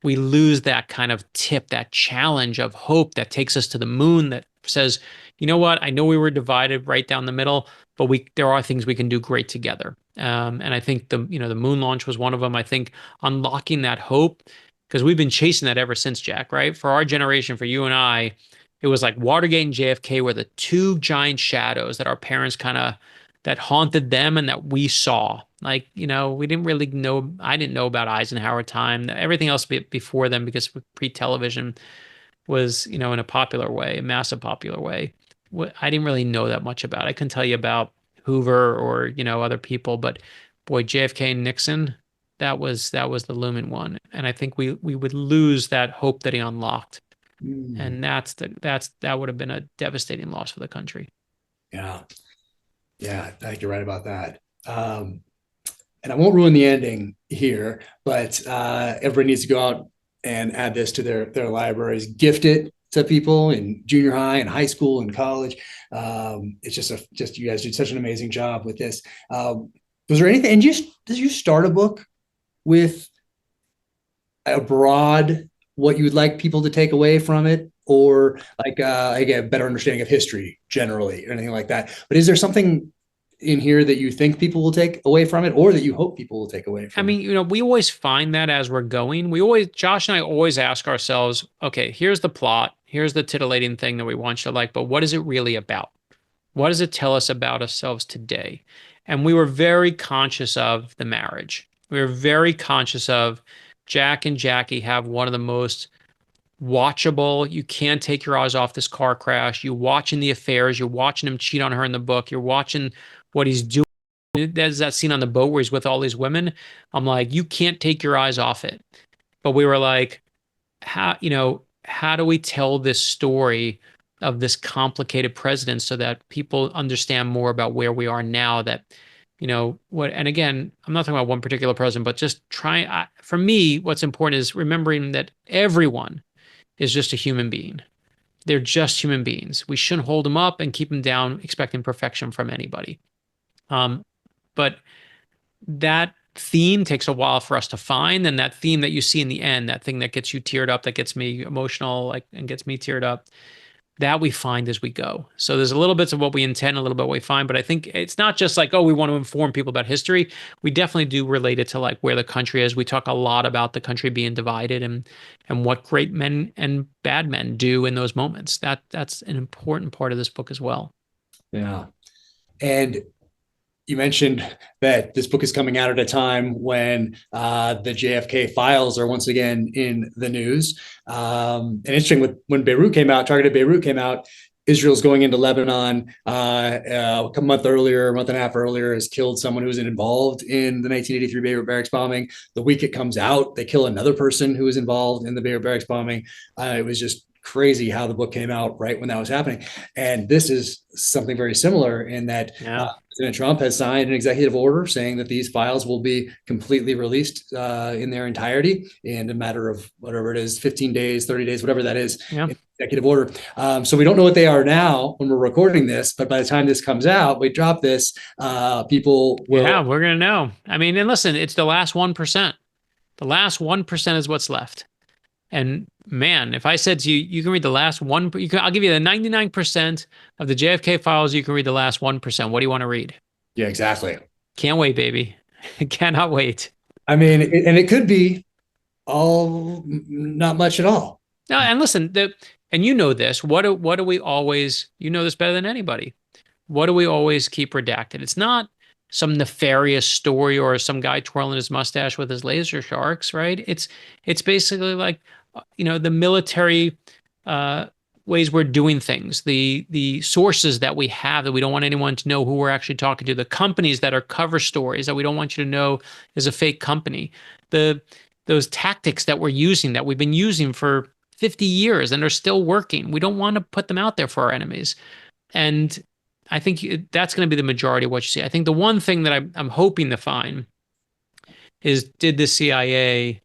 we lose that kind of tip, that challenge of hope that takes us to the moon, that says, you know what, I know we were divided right down the middle, but there are things we can do great together. And I think the moon launch was one of them. I think unlocking that hope, because we've been chasing that ever since, Jack, right? For our generation, for you and I, it was like Watergate and JFK were the two giant shadows that our parents that haunted them and that we saw. Like, we didn't really know, I didn't know about Eisenhower time. Everything else before them, because pre-television was, in a popular way, a massive popular way. I didn't really know that much about. I couldn't tell you about Hoover or, other people, but boy, JFK and Nixon, that was the looming one. And I think we would lose that hope that he unlocked. And that would have been a devastating loss for the country. Yeah. I think you're right about that. And I won't ruin the ending here, but everybody needs to go out and add this to their libraries, gift it to people in junior high and high school and college. It's just you guys did such an amazing job with this. Was there anything? And did you start a book with a broad what you would like people to take away from it, or like a better understanding of history generally, or anything like that? But is there something in here that you think people will take away from it, or that you hope people will take away from it? I mean, we always find that as we're going. Josh and I always ask ourselves, okay, here's the plot, here's the titillating thing that we want you to like, but what is it really about? What does it tell us about ourselves today? And we were very conscious of the marriage. We were very conscious of Jack and Jackie have one of the most watchable, you can't take your eyes off this car crash. You're watching the affairs. You're watching him cheat on her in the book. You're watching what he's doing. There's that scene on the boat where he's with all these women. I'm like, you can't take your eyes off it. But we were like, how do we tell this story of this complicated president so that people understand more about where we are now? That, and again, I'm not talking about one particular president, but just for me, what's important is remembering that everyone is just a human being. They're just human beings. We shouldn't hold them up and keep them down, expecting perfection from anybody. But that theme takes a while for us to find. And that theme that you see in the end, that thing that gets you teared up, that gets me emotional, and gets me teared up, that we find as we go. So there's a little bits of what we intend, a little bit what we find, but I think it's not just like, oh, we want to inform people about history. We definitely do relate it to like where the country is. We talk a lot about the country being divided and what great men and bad men do in those moments. That's an important part of this book as well. Yeah. And you mentioned that this book is coming out at a time when the JFK Files are once again in the news. And interesting, when Targeted Beirut came out, Israel's going into Lebanon a month and a half earlier, has killed someone who was involved in the 1983 Beirut barracks bombing. The week it comes out, they kill another person who was involved in the Beirut barracks bombing. It was just crazy how the book came out right when that was happening. And this is something very similar in that President Trump has signed an executive order saying that these files will be completely released in their entirety in a matter of whatever it is, 15 days, 30 days, whatever that is. Yeah. Executive order. So we don't know what they are now when we're recording this, but by the time this comes out, we drop this, people will. Yeah, we're going to know. I mean, and listen, it's the last 1%. The last 1% is what's left. And man, if I said to you, you can read the last I'll give you the 99% of the JFK files. You can read the last 1%. What do you want to read? Yeah, exactly. Can't wait, baby. Cannot wait. I mean, and it could be all not much at all. No, and listen, and you know this. What do we always? You know this better than anybody. What do we always keep redacted? It's not some nefarious story or some guy twirling his mustache with his laser sharks, right? It's basically like, the military ways we're doing things, the sources that we have that we don't want anyone to know who we're actually talking to, the companies that are cover stories that we don't want you to know is a fake company, those tactics that we're using that we've been using for 50 years and are still working. We don't want to put them out there for our enemies. And I think that's going to be the majority of what you see. I think the one thing that I'm hoping to find is, did the CIA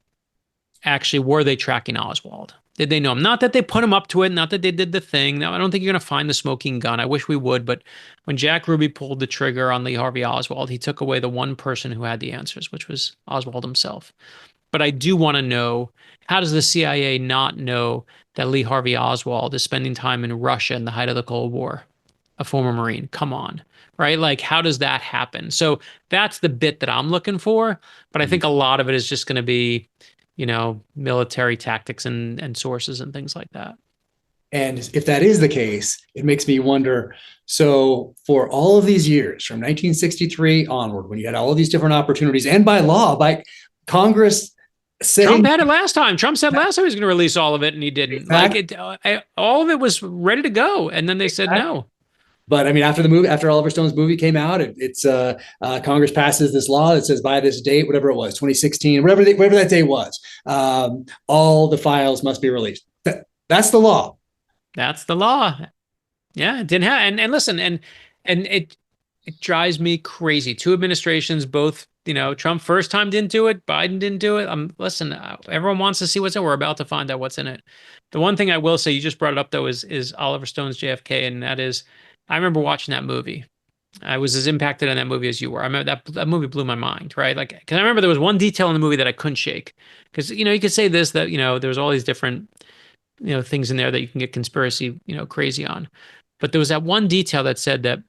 actually, were they tracking Oswald? Did they know him? Not that they put him up to it, not that they did the thing. Now, I don't think you're going to find the smoking gun. I wish we would, but when Jack Ruby pulled the trigger on Lee Harvey Oswald, he took away the one person who had the answers, which was Oswald himself. But I do want to know, how does the CIA not know that Lee Harvey Oswald is spending time in Russia in the height of the Cold War? A former Marine, come on, right? Like, how does that happen? So that's the bit that I'm looking for. But I think a lot of it is just going to be, military tactics and sources and things like that. And if that is the case, it makes me wonder. So for all of these years, from 1963 onward, when you had all of these different opportunities, and by law, by Congress saying, Trump had it last time. Trump said last time he was going to release all of it, and he didn't. Exactly. All of it was ready to go, and then they said no. But I mean, after Oliver Stone's movie came out, it's Congress passes this law that says by this date, whatever it was, 2016, whatever that day was, all the files must be released. That's the law. That's the law. Yeah, it didn't have. And listen, and it drives me crazy. Two administrations, both. Trump first time didn't do it. Biden didn't do it. Listen, everyone wants to see what's in it. We're about to find out what's in it. The one thing I will say, you just brought it up though, is Oliver Stone's JFK, and that is, I remember watching that movie. I was as impacted on that movie as you were. I remember that movie blew my mind, right? Like, because I remember there was one detail in the movie that I couldn't shake. Because, you could say this, that, there's all these different, things in there that you can get conspiracy, crazy on. But there was that one detail that said that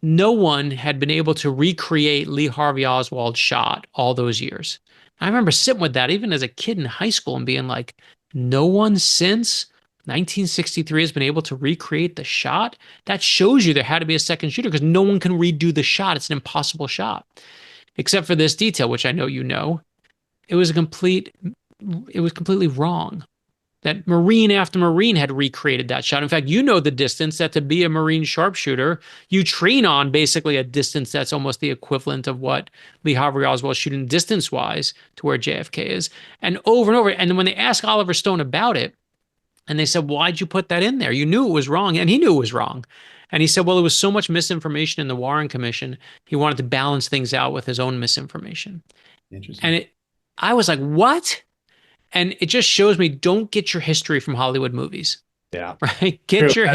no one had been able to recreate Lee Harvey Oswald's shot all those years. I remember sitting with that even as a kid in high school and being like, no one since 1963 has been able to recreate the shot. That shows you there had to be a second shooter, because no one can redo the shot. It's an impossible shot, except for this detail, which I know you know. It was completely wrong. That Marine after Marine had recreated that shot. In fact, the distance that, to be a Marine sharpshooter, you train on basically a distance that's almost the equivalent of what Lee Harvey Oswald shooting distance-wise to where JFK is. And over. And when they asked Oliver Stone about it, and they said, why'd you put that in there? You knew it was wrong. And he knew it was wrong. And he said, well, there was so much misinformation in the Warren Commission, he wanted to balance things out with his own misinformation. Interesting. And I was like, what? And it just shows me, don't get your history from Hollywood movies. Yeah. Right? Get your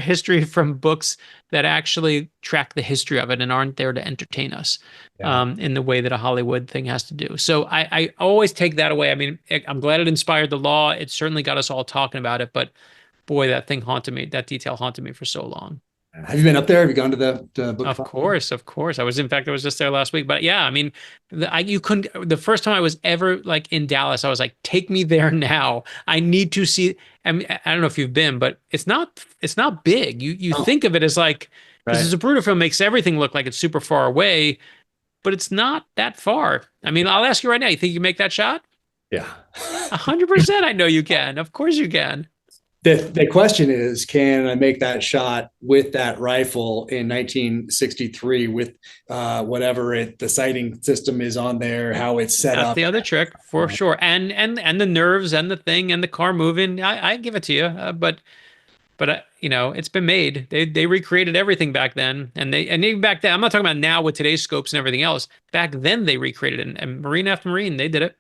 history from books that actually track the history of it and aren't there to entertain us in the way that a Hollywood thing has to do. So I always take that away. I mean, I'm glad it inspired the law. It certainly got us all talking about it, but boy, that detail haunted me for so long. Have you been up there? Have you gone to the book? Of course. I was just there last week. But yeah, I mean, you couldn't. The first time I was ever like in Dallas, I was like, take me there now. I need to see. I mean, I don't know if you've been, but it's not big. You think of it as like, because the Zapruder film makes everything look like it's super far away, but it's not that far. I mean, I'll ask you right now. You think you can make that shot? Yeah. 100%. I know you can. Of course you can. The question is, can I make that shot with that rifle in 1963 with whatever the sighting system is on there, how it's set That's up? the other trick for sure. And the nerves and the thing and the car moving. I give it to you. But you know, it's been made. They recreated everything back then, and even back then. I'm not talking about now with today's scopes and everything else. Back then, they recreated it, and Marine after Marine, they did it.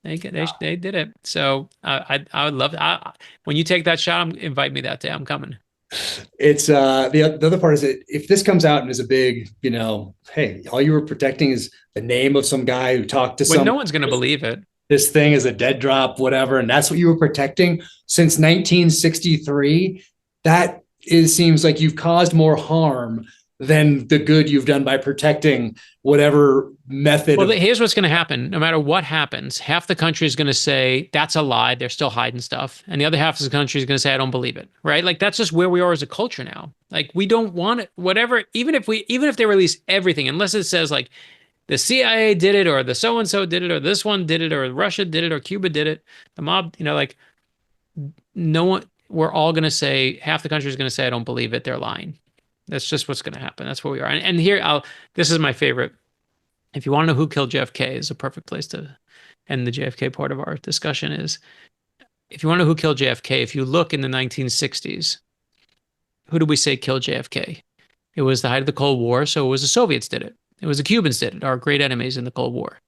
They did it. So I would love to, when you take that shot, invite me that day. I'm coming. It's the other part is that if this comes out and is a big, hey, all you were protecting is the name of some guy who talked to When some no one's gonna believe it. this thing is a dead drop, whatever, and that's what you were protecting since 1963. That seems like you've caused more harm than the good you've done by protecting whatever method. Well, here's what's going to happen. No matter what happens, half the country is going to say that's a lie. They're still hiding stuff, and the other half of the country is going to say I don't believe it. Right? Like that's just where we are as a culture now. Like we don't want it. Whatever. Even if they release everything, unless it says like the CIA did it, or the so and so did it, or this one did it, or Russia did it, or Cuba did it, the mob. Like no one. We're all going to say half the country is going to say I don't believe it. They're lying. That's just what's going to happen. That's where we are. And here, this is my favorite. If you want to know who killed JFK, is a perfect place to end the JFK part of our discussion. Is if you want to know who killed JFK, if you look in the 1960s, who did we say killed JFK? It was the height of the Cold War, so it was the Soviets did it. It was the Cubans did it, our great enemies in the Cold War.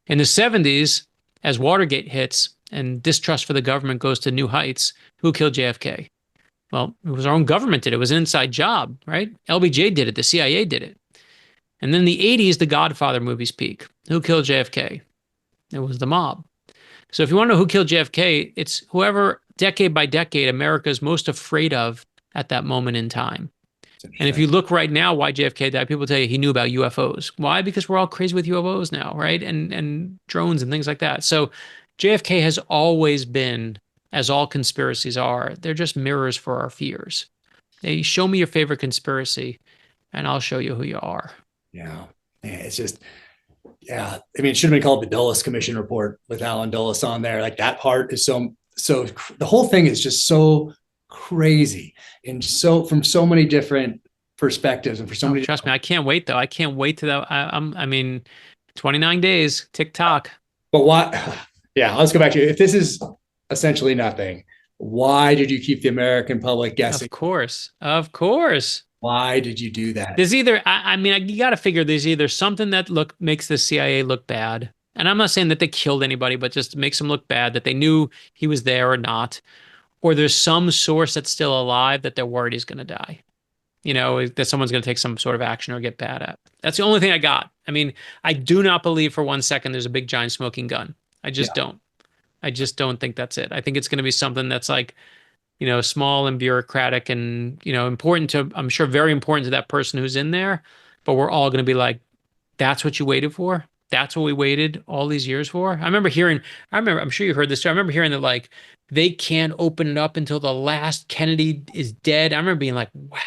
In the 70s, as Watergate hits and distrust for the government goes to new heights, who killed JFK? Well, it was our own government did it. It was an inside job, right? LBJ did it. The CIA did it. And then in the 80s, the Godfather movies peak. Who killed JFK? It was the mob. So if you want to know who killed JFK, it's whoever, decade by decade, America is most afraid of at that moment in time. And if you look right now, why JFK died, people tell you he knew about UFOs. Why? Because we're all crazy with UFOs now, right? And drones and things like that. So JFK has always been, as all conspiracies are, they're just mirrors for our fears. They show me your favorite conspiracy, and I'll show you who you are. Yeah, it's just, yeah. I mean, it should have been called the Dulles Commission report with Alan Dulles on there. Like that part is so. The whole thing is just so crazy, and so from so many different perspectives, and for so many. Trust me, I can't wait though. I can't wait to that. I mean, 29 days, TikTok. But why? Yeah, let's go back to if this is essentially nothing. Why did you keep the American public guessing? Of course. Why did you do that? There's either, I mean, you got to figure there's either something that makes the CIA look bad. And I'm not saying that they killed anybody, but just makes them look bad, that they knew he was there or not. Or there's some source that's still alive that they're worried he's going to die. That someone's going to take some sort of action or get bad at. That's the only thing I got. I mean, I do not believe for 1 second there's a big giant smoking gun. I just don't. I just don't think that's it. I think it's going to be something that's like, small and bureaucratic and, important to, I'm sure, very important to that person who's in there. But we're all going to be like, that's what you waited for? That's what we waited all these years for? I'm sure you heard this too. I remember hearing that like, they can't open it up until the last Kennedy is dead. I remember being like, wow,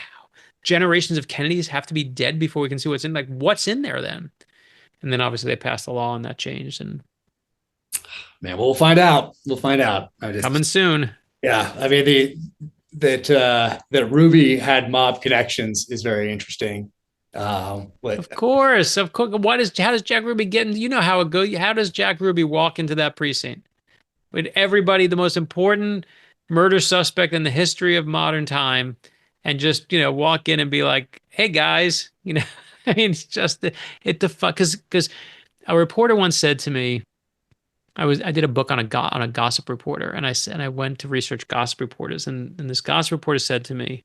generations of Kennedys have to be dead before we can see what's in, like, what's in there then? And then obviously they passed the law and that changed. And man, we'll find out. Coming soon. Yeah, I mean that Ruby had mob connections is very interesting. Of course. How does Jack Ruby get in? You know how it goes. How does Jack Ruby walk into that precinct with everybody, the most important murder suspect in the history of modern time, and just walk in and be like, "Hey guys," I mean, it's just because a reporter once said to me. I did a book on a gossip reporter, and I went to research gossip reporters, and this gossip reporter said to me,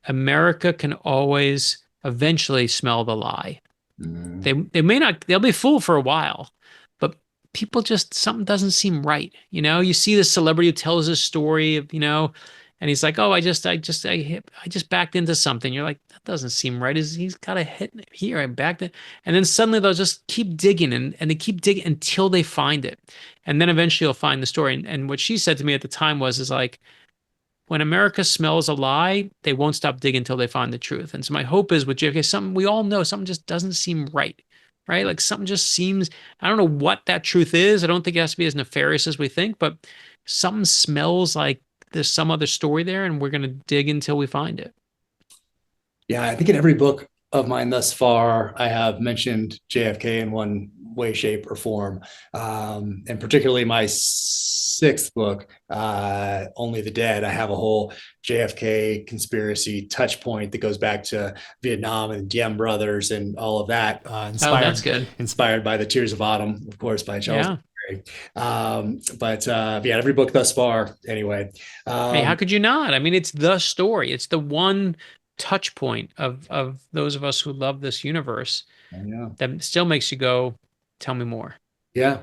America can always eventually smell the lie. Mm. They may not, they'll be fooled for a while, but people just, something doesn't seem right. You see this celebrity who tells a story of, and he's like, oh, I just backed into something. You're like, that doesn't seem right. He's got a hit here. I backed it. And then suddenly they'll just keep digging and they keep digging until they find it. And then eventually you'll find the story. And what she said to me at the time is like, when America smells a lie, they won't stop digging until they find the truth. And so my hope is with JFK, something we all know, something just doesn't seem right? Like something just seems, I don't know what that truth is. I don't think it has to be as nefarious as we think, but something smells like there's some other story there, and we're going to dig until we find it. Yeah, I think in every book of mine thus far, I have mentioned JFK in one way, shape, or form. And particularly my sixth book, Only the Dead, I have a whole JFK conspiracy touch point that goes back to Vietnam and Diem Brothers and all of that. That's good. Inspired by The Tears of Autumn, of course, by Charles. Yeah. Yeah, every book thus far, anyway. Hey, how could you not? I mean, it's the story. It's the one touch point of those of us who love this universe that still makes you go, tell me more. Yeah.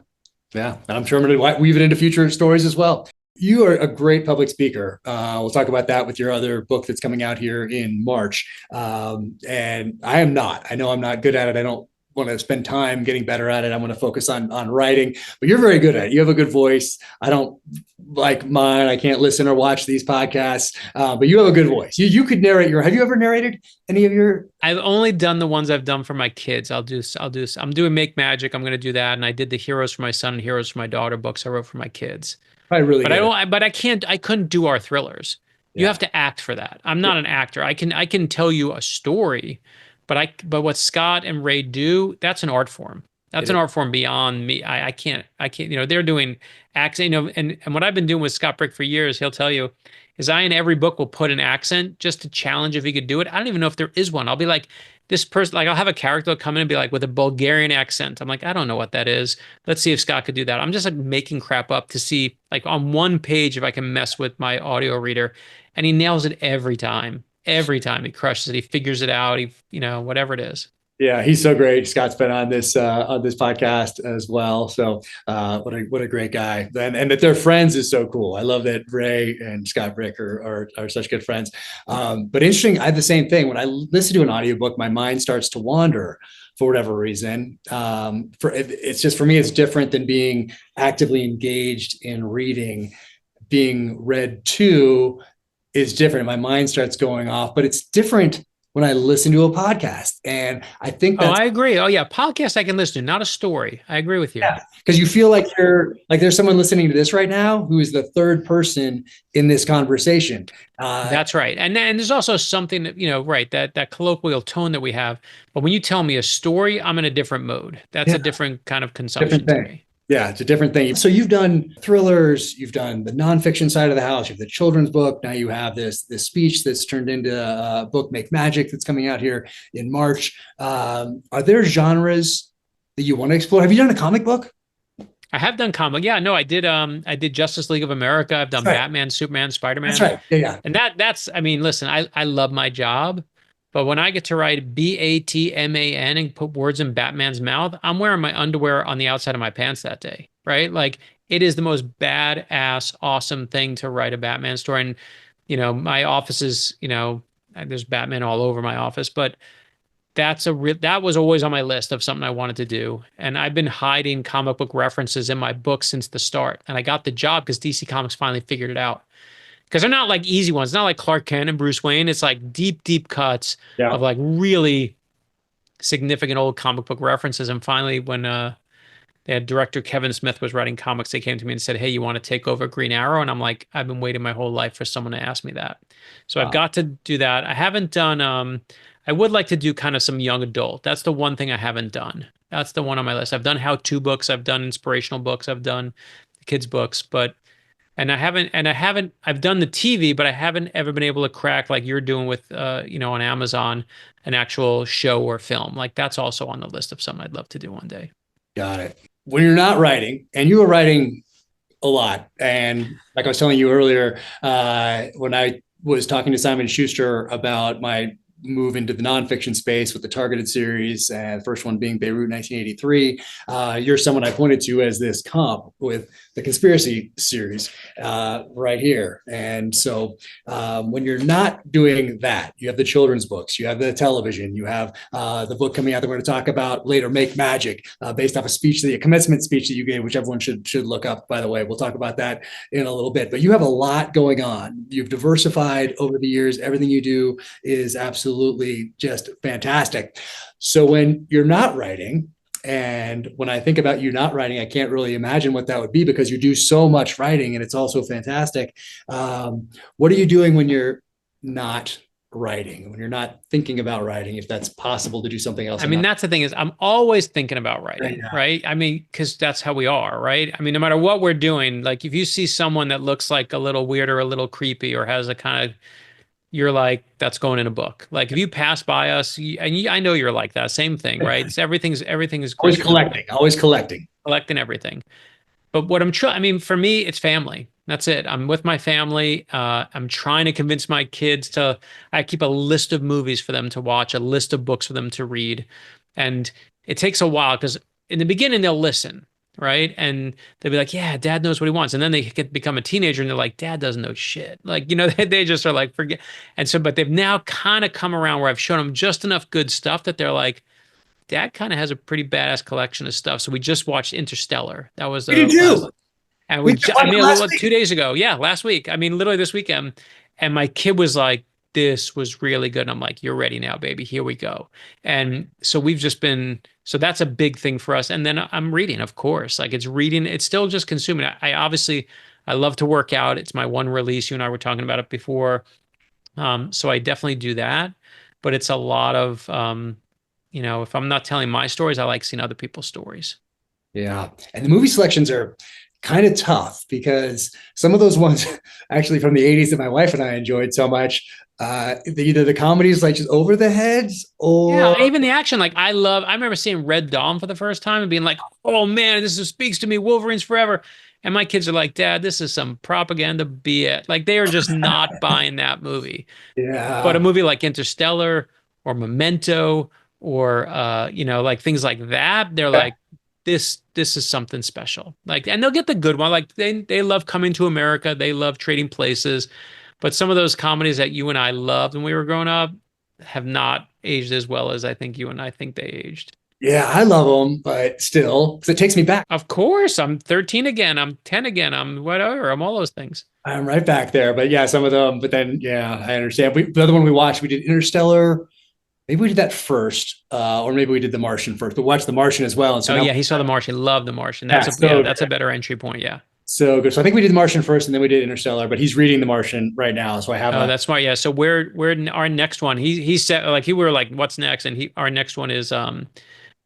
And I'm sure I'm going to weave it into future stories as well. You are a great public speaker. We'll talk about that with your other book that's coming out here in March. And I am not. I know I'm not good at it. I don't want to spend time getting better at it. I want to focus on writing, but you're very good at it. You have a good voice. I don't like mine. I can't listen or watch these podcasts, but you have a good voice. You could narrate have you ever narrated any of your? I've only done the ones I've done for my kids. I'm doing Make Magic. I'm going to do that. And I did the Heroes for My Son and Heroes for My Daughter books I wrote for my kids. Probably really but I couldn't do our thrillers. You have to act for that. I'm not an actor. I can tell you a story, but what Scott and Ray do, that's an art form. That's an art form beyond me. I can't, they're doing accent, and what I've been doing with Scott Brick for years, he'll tell you, is I in every book will put an accent just to challenge if he could do it. I don't even know if there is one. I'll be like, this person, like I'll have a character come in and be like with a Bulgarian accent. I'm like, I don't know what that is. Let's see if Scott could do that. I'm just like making crap up to see like on one page if I can mess with my audio reader, and he nails it every time. Every time he crushes it, he figures it out. Whatever it is. Yeah, he's so great. Scott's been on this podcast as well. So what a great guy. And that they're friends is so cool. I love that Ray and Scott Brick are such good friends. But interesting, I have the same thing. When I listen to an audiobook, my mind starts to wander for whatever reason. It's just, for me, it's different than being actively engaged in reading. Being read to is different. My mind starts going off, but it's different when I listen to a podcast. And I think I agree. Oh yeah. Podcast I can listen to, not a story. I agree with you. Yeah. Because you feel like there's someone listening to this right now who is the third person in this conversation. That's right. And there's also something that, right, that colloquial tone that we have. But when you tell me a story, I'm in a different mode. That's a different kind of consumption to me. Yeah, it's a different thing. So you've done thrillers, you've done the nonfiction side of the house, you have the children's book. Now you have this speech that's turned into a book, Make Magic, that's coming out here in March. Are there genres that you want to explore? Have you done a comic book? I have done comic. Yeah, no, I did Justice League of America. I've done Batman, Superman, Spider-Man. That's right. Yeah. And that's, I mean, listen, I love my job. But when I get to write Batman and put words in Batman's mouth, I'm wearing my underwear on the outside of my pants that day, right? Like, it is the most badass, awesome thing to write a Batman story. And, my office is, there's Batman all over my office, but that was always on my list of something I wanted to do. And I've been hiding comic book references in my book since the start. And I got the job because DC Comics finally figured it out. Because they're not like easy ones. It's not like Clark Kent and Bruce Wayne. It's like deep, deep cuts of like really significant old comic book references. And finally, when they had director Kevin Smith was writing comics, they came to me and said, hey, you want to take over Green Arrow? And I'm like, I've been waiting my whole life for someone to ask me that. So I've got to do that. I haven't done, I would like to do kind of some young adult. That's the one thing I haven't done. That's the one on my list. I've done how-to books. I've done inspirational books. I've done kids books, I've done the TV, but I haven't ever been able to crack like you're doing with, on Amazon, an actual show or film. Like that's also on the list of something I'd love to do one day. Got it. When you're not writing, and you were writing a lot, and like I was telling you earlier, when I was talking to Simon Schuster about my move into the nonfiction space with the Targeted series, and the first one being Beirut 1983. You're someone I pointed to as this comp with the Conspiracy series right here. And so when you're not doing that, you have the children's books, you have the television, you have the book coming out that we're going to talk about later, Make Magic, based off a commencement speech that you gave, which everyone should look up, by the way. We'll talk about that in a little bit. But you have a lot going on. You've diversified over the years. Everything you do is absolutely just fantastic. So when you're not writing And when I think about you not writing, I can't really imagine what that would be because you do so much writing and it's also fantastic. What are you doing when you're not writing, when you're not thinking about writing, if that's possible to do something else I and mean, not? that's the thing is I'm always thinking about writing, Yeah. right? I mean, because that's how we are, right? I mean, no matter what we're doing, like if you see someone that looks like a little weird or a little creepy or has a kind of, you're like, that's going in a book. Like if you pass by us, I know you're like that, same thing, right? It's everything is Always questionable, collecting, always collecting. collecting everything. But what I'm trying, I mean, for me, it's family. That's it. I'm with my family. I'm trying to convince my kids to, I keep a list of movies for them to watch, a list of books for them to read. And it takes a while because in the beginning, they'll listen, right? And they'll be like, yeah, dad knows what he wants. And then they become a teenager and they're like, dad doesn't know shit. Like, they just are like, forget. And so, but they've now kind of come around where I've shown them just enough good stuff that they're like, Dad kind of has a pretty badass collection of stuff. So we just watched Interstellar. That was We do the last, too. and We just I watched mean, it last 2 days ago. Yeah, last week. I mean, literally this weekend. And my kid was like, this was really good. And I'm like, you're ready now, baby. Here we go. And so we've just been, so that's a big thing for us. And then I'm reading, of course. Like it's reading, it's still just consuming. I obviously, I love to work out. It's my one release. You and I were talking about it before. So I definitely do that. But it's a lot of, if I'm not telling my stories, I like seeing other people's stories. Yeah. And the movie selections are kind of tough because some of those ones actually from the 80s that my wife and I enjoyed so much, either the comedies like just over the heads Yeah, or even the action, like I remember seeing Red Dawn for the first time and being like, oh man, speaks to me, Wolverine's forever. And my kids are like, Dad, this is some propaganda BS. Like they are just not buying that movie. But a yeah. movie like Interstellar or Memento or like things like that, they're like, this is something special. Like, and they'll get the good one. Like they love Coming to America, they love Trading Places. But some of those comedies that you and I loved when we were growing up have not aged as well as I think you and I think they aged. Yeah, I love them, but still, because it takes me back. Of course, I'm 13 again, I'm 10 again, I'm whatever, I'm all those things. I'm right back there. But yeah, some of them, but then yeah, I understand. The other one we watched, we did Interstellar. Maybe we did that first, or maybe we did The Martian first, but watched The Martian as well. And so Oh now, yeah, he saw The Martian, love The Martian. yeah, so That's a better entry point. Yeah. so good. So I think we did The Martian first, and then we did Interstellar. But he's reading The Martian right now, so I have Oh, a. that's smart. Yeah. So our next one. He said like we were like, what's next? And our next one is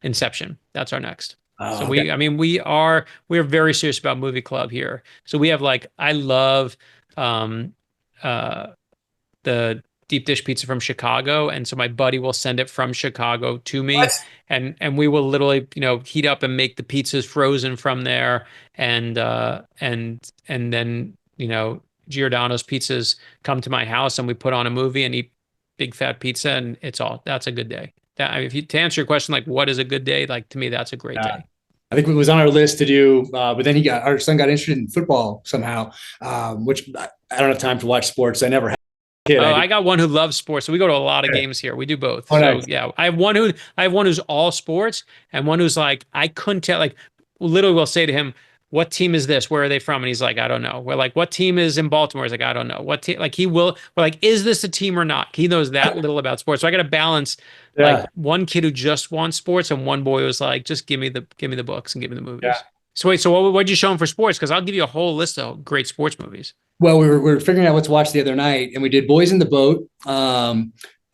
Inception. That's our next. So Oh, okay. I mean, we're very serious about movie club here. So we have like I love um uh the deep dish pizza from Chicago, and so my buddy will send it from Chicago to me, What? and we will literally heat up and make the pizzas frozen from there, and then Giordano's pizzas come to my house, and we put on a movie and eat big fat pizza, and that's a good day. That if you to answer your question, like what is a good day, like to me that's a great Yeah. day. I think it was on our list to do, but then our son got interested in football somehow, which I don't have time to watch sports. I never had a kid. Oh, I did. I got one who loves sports, so we go to a lot of games here. We do both. Oh, So nice. yeah, I have one who's all sports, and one who's like I couldn't tell. Like literally, we'll say to him, "What team is this? Where are they from?" And he's like, "I don't know." We're like, "What team is in Baltimore?" He's like, "I don't know." What team? Like he will. We're like, "Is this a team or not?" He knows that little about sports. So I got to balance like Yeah. one kid who just wants sports, and one boy who's like, "Just give me the books and give me the Yeah. movies." So wait, so what'd you show him for sports? Because I'll give you a whole list of great sports movies. Well, we were figuring out what to watch the other night, and we did Boys in the Boat.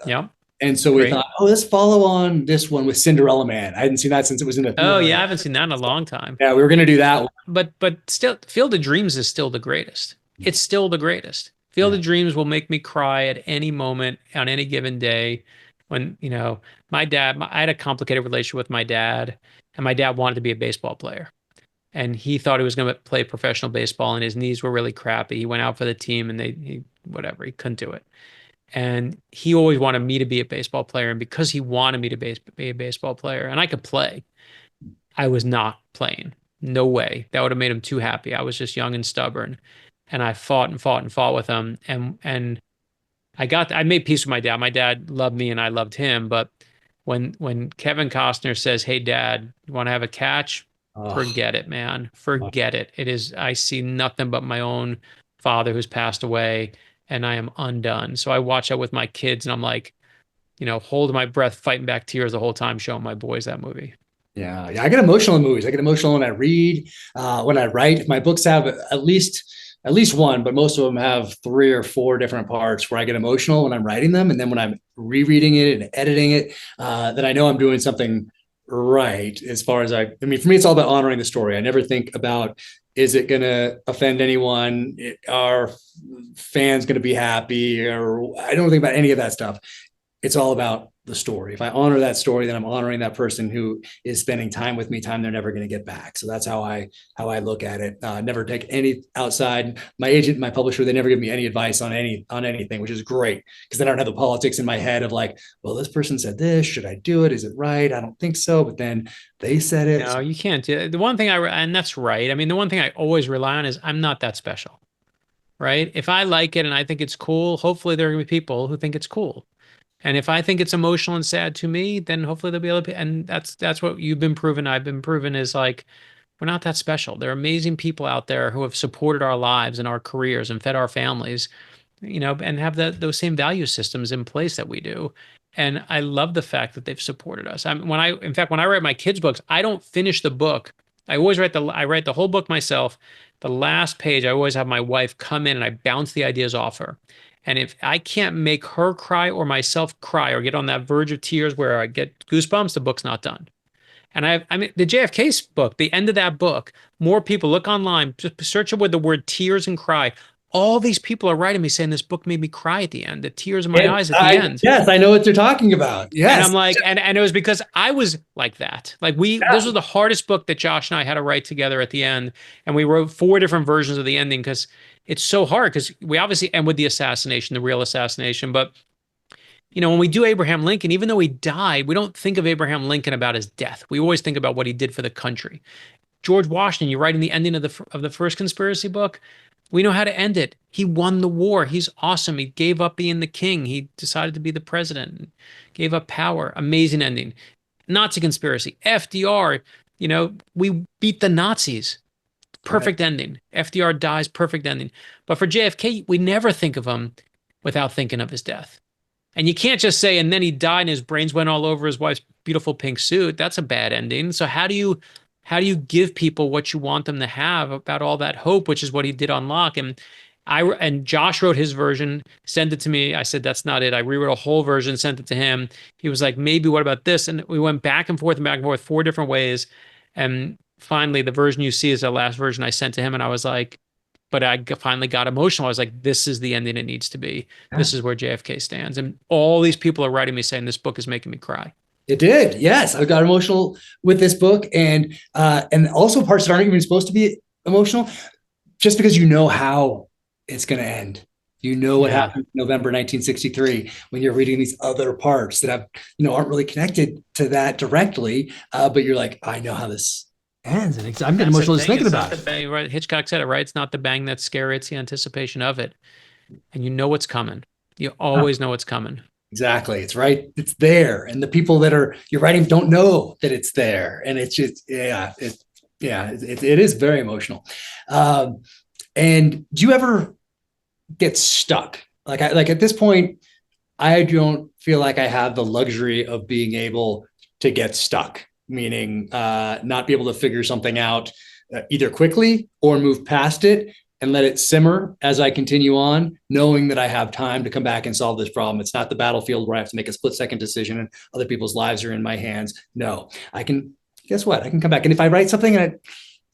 Yeah, And so we great. thought, oh, let's follow on this one with Cinderella Man. I hadn't seen that since it was in the Oh theater. yeah, I haven't seen that in a long time. Yeah, we were going to do that one. But still, Field of Dreams is still the greatest. It's still the greatest. Field Yeah. of Dreams will make me cry at any moment on any given day. When my dad, I had a complicated relationship with my dad, and my dad wanted to be a baseball player, and he thought he was going to play professional baseball, and his knees were really crappy. He went out for the team, and he couldn't do it. And he always wanted me to be a baseball player, and because he wanted me to be a baseball player, and I could play, I was not playing. No way. That would have made him too happy. I was just young and stubborn. And I fought and fought and fought with him. And I made peace with my dad. My dad loved me and I loved him. But when Kevin Costner says, "Hey dad, you want to have a catch?" Oh, Forget it, man. Forget it. I see nothing but my own father who's passed away, and I am undone. So I watch that with my kids and I'm like, holding my breath, fighting back tears the whole time, showing my boys that movie. Yeah, I get emotional in movies. I get emotional when I read, when I write. My books have at least one, but most of them have three or four different parts where I get emotional when I'm writing them, and then when I'm rereading it and editing it, then I know I'm doing something right. As far as I mean, for me, it's all about honoring the story. I never think about, is it going to offend anyone? Are fans going to be happy? Or I don't think about any of that stuff. It's all about the story. If I honor that story, then I'm honoring that person who is spending time with me, time they're never going to get back. So that's how I look at it. Never take any outside. My agent, my publisher, they never give me any advice on anything, which is great, because then I don't have the politics in my head of like, well, this person said this, should I do it? Is it right? I don't think so. But then they said it. No, you can't do it. The one thing and that's right. I mean, the one thing I always rely on is I'm not that special, right? If I like it and I think it's cool, hopefully there are going to be people who think it's cool. And if I think it's emotional and sad to me, then hopefully they'll be able to, and that's what you've been proven, I've been proven, is like, we're not that special. There are amazing people out there who have supported our lives and our careers and fed our families, and have those same value systems in place that we do. And I love the fact that they've supported us. In fact, when I write my kids' books, I don't finish the book. I write the whole book myself. The last page, I always have my wife come in and I bounce the ideas off her. And if I can't make her cry or myself cry or get on that verge of tears where I get goosebumps, the book's not done. And I mean, the JFK book, the end of that book, more people look online, just search it with the word tears and cry. All these people are writing me saying this book made me cry at the end, the tears in my eyes at the end. Yes, I know what you're talking about. Yes. And I'm like, and it was because I was like that. Like this was the hardest book that Josh and I had to write together at the end. And we wrote 4 different versions of the ending because it's so hard, because we obviously end with the assassination, the real assassination. But when we do Abraham Lincoln, even though he died, we don't think of Abraham Lincoln about his death. We always think about what he did for the country. George Washington, you're writing the ending of the first conspiracy book. We know how to end it. He won the war. He's awesome. He gave up being the king. He decided to be the president, gave up power. Amazing ending. Nazi conspiracy. FDR, we beat the Nazis. Perfect ending. FDR dies, perfect ending. But for JFK, we never think of him without thinking of his death. And you can't just say, and then he died and his brains went all over his wife's beautiful pink suit. That's a bad ending. So how do you give people what you want them to have about all that hope, which is what he did unlock? And Josh wrote his version, sent it to me. I said, that's not it. I rewrote a whole version, sent it to him. He was like, maybe what about this? And we went back and forth and back and forth 4 different ways. And finally, the version you see is the last version I sent to him. And I was like, but I finally got emotional. I was like, this is the ending it needs to be. This is where JFK stands. And all these people are writing me saying this book is making me cry. It did. Yes. I got emotional with this book, and also parts that aren't even supposed to be emotional, just because you know how it's going to end. You know what happened in November 1963 when you're reading these other parts that aren't really connected to that directly, but you're like, I know how this ends, and I'm getting emotional just thinking about it. Bang, right? Hitchcock said it, right? It's not the bang that's scary; it's the anticipation of it, and you know what's coming. You always know what's coming. Exactly. It's right. It's there. And the people that you're writing don't know that it's there. And it's just, it is very emotional. And do you ever get stuck? Like at this point, I don't feel like I have the luxury of being able to get stuck, meaning not be able to figure something out either quickly or move past it and let it simmer as I continue on, knowing that I have time to come back and solve this problem. It's not the battlefield where I have to make a split-second decision and other people's lives are in my hands. No, guess what? I can come back. And if I write something and it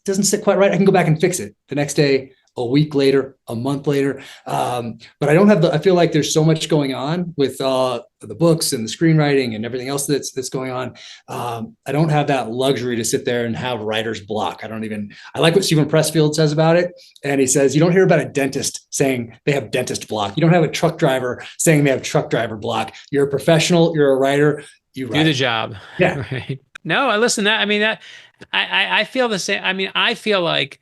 doesn't sit quite right, I can go back and fix it the next day, a week later, a month later. But I feel like there's so much going on with the books and the screenwriting and everything else that's going on. I don't have that luxury to sit there and have writer's block. I like what Stephen Pressfield says about it. And he says, you don't hear about a dentist saying they have dentist block. You don't have a truck driver saying they have truck driver block. You're a professional, you're a writer, you write. Do the job. Yeah. Right. No, I listen. I feel the same. I mean, I feel like,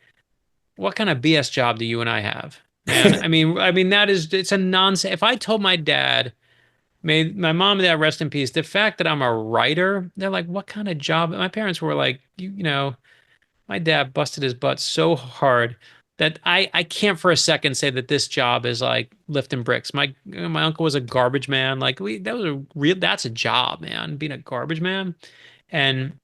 what kind of BS job do you and I have? Man, I mean, it's a nonsense. If I told my dad, may my mom and dad rest in peace, the fact that I'm a writer, they're like, what kind of job? My parents were like, my dad busted his butt so hard that I can't for a second say that this job is like lifting bricks. My uncle was a garbage man. Like that's a job, man, being a garbage man. And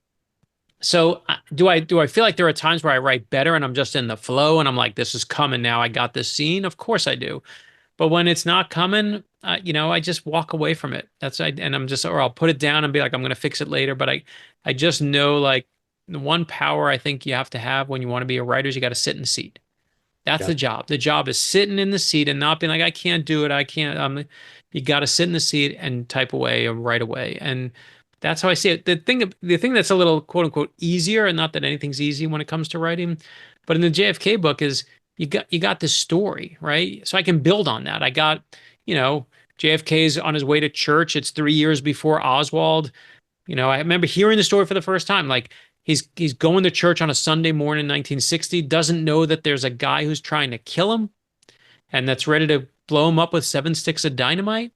So do I feel like there are times where I write better and I'm just in the flow and I'm like, this is coming now. I got this scene. Of course I do. But when it's not coming, I just walk away from it. And I'm just, or I'll put it down and be like, I'm going to fix it later. But I just know like the one power I think you have to have when you want to be a writer is you got to sit in the seat. That's Yeah. the job. The job is sitting in the seat and not being like, I can't do it. I can't. You got to sit in the seat and type away or write away. And that's how I see it. The thing that's a little quote unquote easier, and not that anything's easy when it comes to writing, but in the JFK book is you got this story, right? So I can build on that. I got, you know, JFK's on his way to church. It's 3 years before Oswald. I remember hearing the story for the first time. Like he's going to church on a Sunday morning in 1960, doesn't know that there's a guy who's trying to kill him and that's ready to blow him up with 7 sticks of dynamite.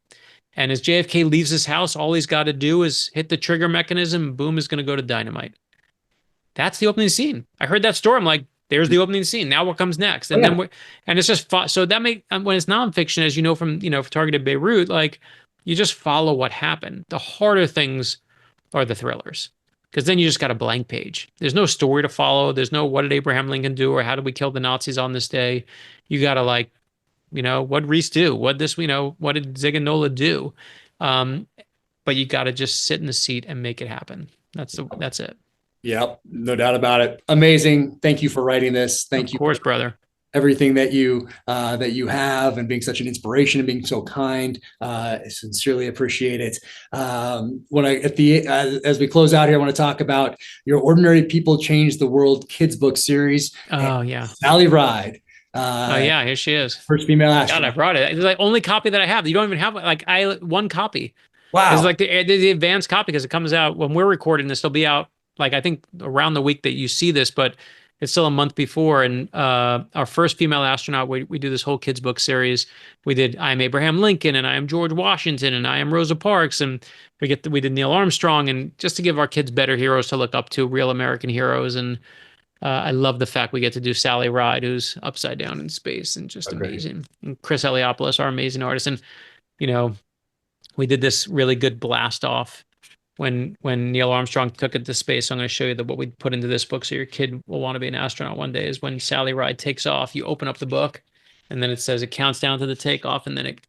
And as JFK leaves his house, all he's got to do is hit the trigger mechanism, boom, is going to go to dynamite. That's the opening scene. I heard that story. I'm like, there's the opening scene. Now what comes next? Oh, And yeah. and it's just so that when it's nonfiction, as you know from Targeted Beirut, like you just follow what happened. The harder things are the thrillers, because then you just got a blank page. There's no story to follow. There's no what did Abraham Lincoln do or how did we kill the Nazis on this day. You got to like, what did Reese do? What did Zig and Nola do? Um, but you got to just sit in the seat and make it happen. That's it. Yep, no doubt about it. Amazing. Thank you for writing this. Of Thank you course, for brother. everything that you have, and being such an inspiration and being so kind. I sincerely appreciate it. When I at the as we close out here, I want to talk about your Ordinary People Change the World kids book series. And Oh yeah. Sally Ride, Oh yeah. Here she is. first female God, I astronaut. brought it. It's like only copy that I have. You don't even have like one copy. This is Wow. like the advanced copy because it comes out when we're recording this. It'll be out like I think around the week that you see this, but it's still a month before. And our first female astronaut, we do this whole kids book series. We did I Am Abraham Lincoln and I Am George Washington and I Am Rosa Parks, and we did Neil Armstrong, and just to give our kids better heroes to look up to, real American heroes. And I love the fact we get to do Sally Ride, who's upside down in space and just Okay. amazing. And Chris Eliopoulos, our amazing artist, and you know we did this really good blast off when Neil Armstrong took it to space. So I'm going to show you what we put into this book so your kid will want to be an astronaut one day. Is when Sally Ride takes off, you open up the book, and then it says it counts down to the takeoff, and then it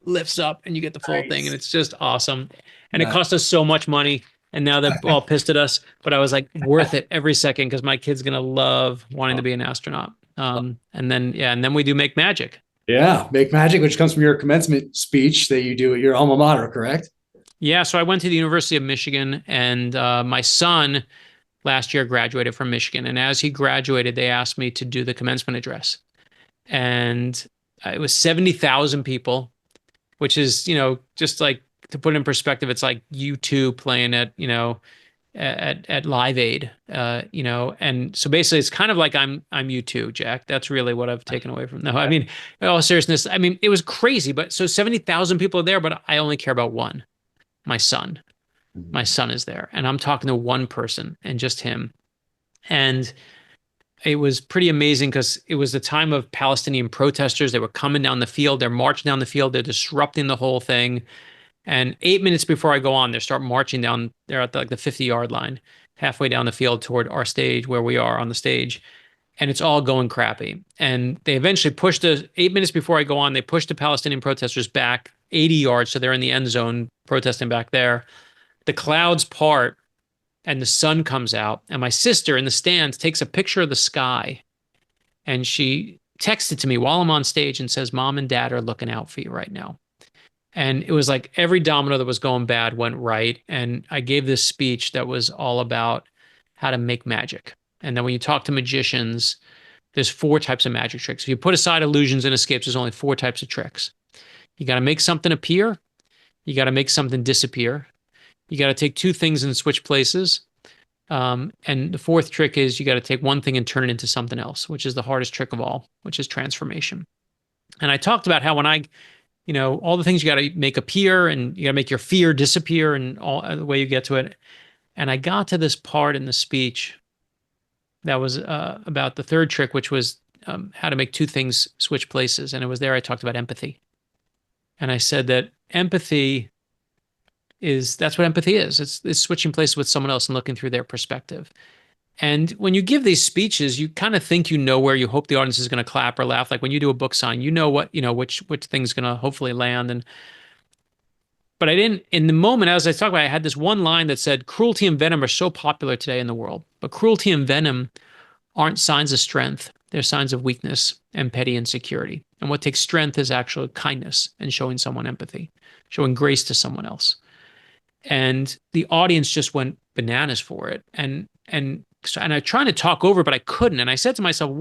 lifts up, and you get the full thing, and Nice. it's just awesome. And it Nice. cost us so much money, and now they're all pissed at us. But I was like, worth it every second because my kid's gonna love wanting to be an astronaut. And then we do Make Magic. Yeah, Make Magic, which comes from your commencement speech that you do at your alma mater, correct? Yeah, so I went to the University of Michigan, and my son last year graduated from Michigan. And as he graduated, they asked me to do the commencement address. And it was 70,000 people, which is, just like to put it in perspective, it's like U2 playing at Live Aid, and so basically it's kind of like I'm U2, Jack. That's really what I've taken away from. No, I mean, in all seriousness, I mean, it was crazy, but so 70,000 people are there, but I only care about one, my son. My son is there, and I'm talking to one person and just him. And it was pretty amazing because it was the time of Palestinian protesters. They were coming down the field, they're marching down the field, they're disrupting the whole thing. And 8 minutes before I go on, they start marching down. They're at the 50-yard line, halfway down the field toward our stage where we are on the stage. And it's all going crappy. And they eventually pushed 8 minutes before I go on, they pushed the Palestinian protesters back 80 yards. So they're in the end zone protesting back there. The clouds part and the sun comes out. And my sister in the stands takes a picture of the sky. And she texted to me while I'm on stage and says, Mom and Dad are looking out for you right now. And it was like every domino that was going bad went right. And I gave this speech that was all about how to make magic. And then when you talk to magicians, there's 4 types of magic tricks. If you put aside illusions and escapes, there's only 4 types of tricks. You got to make something appear. You got to make something disappear. You got to take 2 things and switch places. And the 4th trick is you got to take one thing and turn it into something else, which is the hardest trick of all, which is transformation. And I talked about how when all the things you got to make appear, and you got to make your fear disappear, and all the way you get to it. And I got to this part in the speech that was about the 3rd trick, which was how to make 2 things switch places. And it was there I talked about empathy. And I said that empathy that's what empathy is. It's switching places with someone else and looking through their perspective. And when you give these speeches, you kind of think you know where you hope the audience is going to clap or laugh. Like when you do a book sign, you know which thing's going to hopefully land. But I didn't, in the moment, as I talked about, I had this one line that said, cruelty and venom are so popular today in the world, but cruelty and venom aren't signs of strength. They're signs of weakness and petty insecurity. And what takes strength is actual kindness and showing someone empathy, showing grace to someone else. And the audience just went bananas for it. And I tried to talk over, but I couldn't. And I said to myself,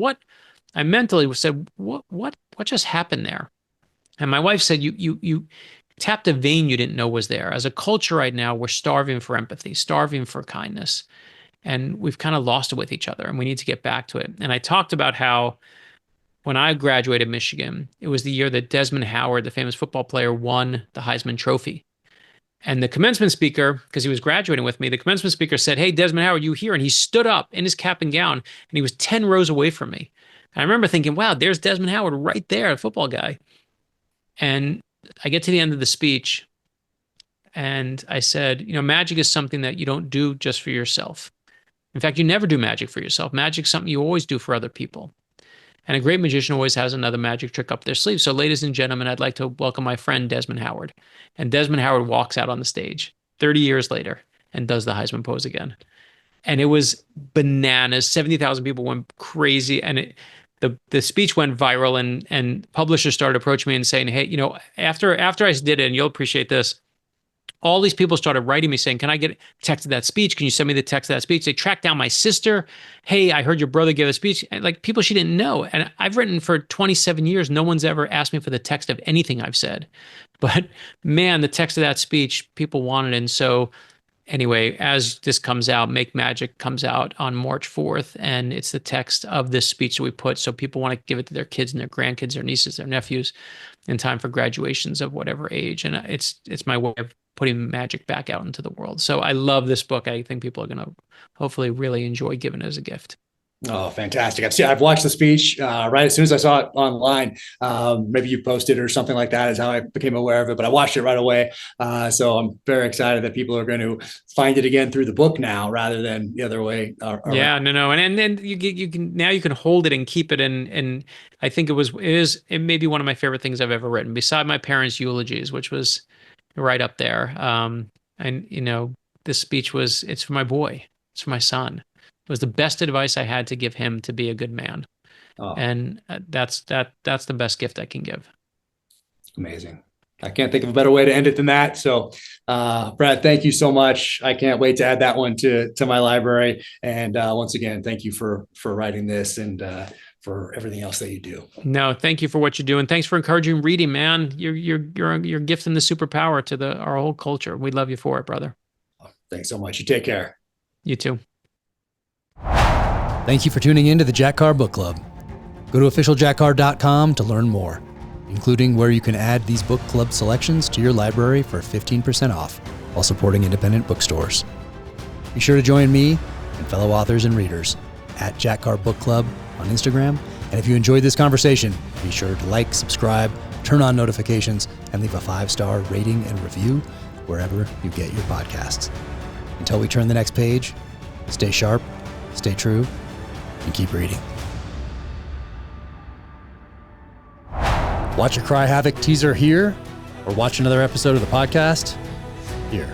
I mentally said, what just happened there? And my wife said, you tapped a vein you didn't know was there. As a culture right now, we're starving for empathy, starving for kindness. And we've kind of lost it with each other, and we need to get back to it. And I talked about how when I graduated Michigan, it was the year that Desmond Howard, the famous football player, won the Heisman Trophy. And the commencement speaker, because he was graduating with me, the commencement speaker said, "Hey, Desmond Howard, you here?" And he stood up in his cap and gown, and he was 10 rows away from me. And I remember thinking, wow, there's Desmond Howard right there, a football guy. And I get to the end of the speech, and I said, magic is something that you don't do just for yourself. In fact, you never do magic for yourself. Magic's something you always do for other people. And a great magician always has another magic trick up their sleeve. So ladies and gentlemen, I'd like to welcome my friend Desmond Howard. And Desmond Howard walks out on the stage 30 years later and does the Heisman pose again. And it was bananas. 70,000 people went crazy. And the speech went viral, and publishers started approaching me and saying, "Hey, after I did it, and you'll appreciate this, all these people started writing me saying, 'Can I get text of that speech? Can you send me the text of that speech?' They tracked down my sister. 'Hey, I heard your brother give a speech.'" And like people she didn't know. And I've written for 27 years. No one's ever asked me for the text of anything I've said. But man, the text of that speech, people wanted it. And so anyway, as this comes out, Make Magic comes out on March 4th. And it's the text of this speech that we put. So people want to give it to their kids and their grandkids, their nieces, their nephews in time for graduations of whatever age. And it's my way of putting magic back out into the world. So I love this book. I think people are going to hopefully really enjoy giving it as a gift. Oh, fantastic. I've watched the speech right as soon as I saw it online. Maybe you posted or something like that is how I became aware of it, but I watched it right away. So I'm very excited that people are going to find it again through the book now rather than the other way around. Yeah, no. And then you can hold it and keep it. And I think it may be one of my favorite things I've ever written, beside my parents' eulogies, which was right up there. And this speech it's for my boy. It's for my son. It was the best advice I had to give him to be a good man. Oh. And that's the best gift I can give. Amazing. I can't think of a better way to end it than that. So, Brad, thank you so much. I can't wait to add that one to my library. And once again, thank you for writing this and for everything else that you do. No, thank you for what you do, and thanks for encouraging reading, man. You're gifting the superpower to our whole culture. We love you for it, brother. Thanks so much. You take care. You too. Thank you for tuning in to the Jack Carr Book Club. Go to officialjackcarr.com to learn more, including where you can add these book club selections to your library for 15% off while supporting independent bookstores. Be sure to join me and fellow authors and readers at Jack Carr Book Club on Instagram. And if you enjoyed this conversation, be sure to like, subscribe, turn on notifications, and leave a 5-star rating and review wherever you get your podcasts. Until we turn the next page, stay sharp, stay true, and keep reading. Watch a Cry Havoc teaser here, or watch another episode of the podcast here.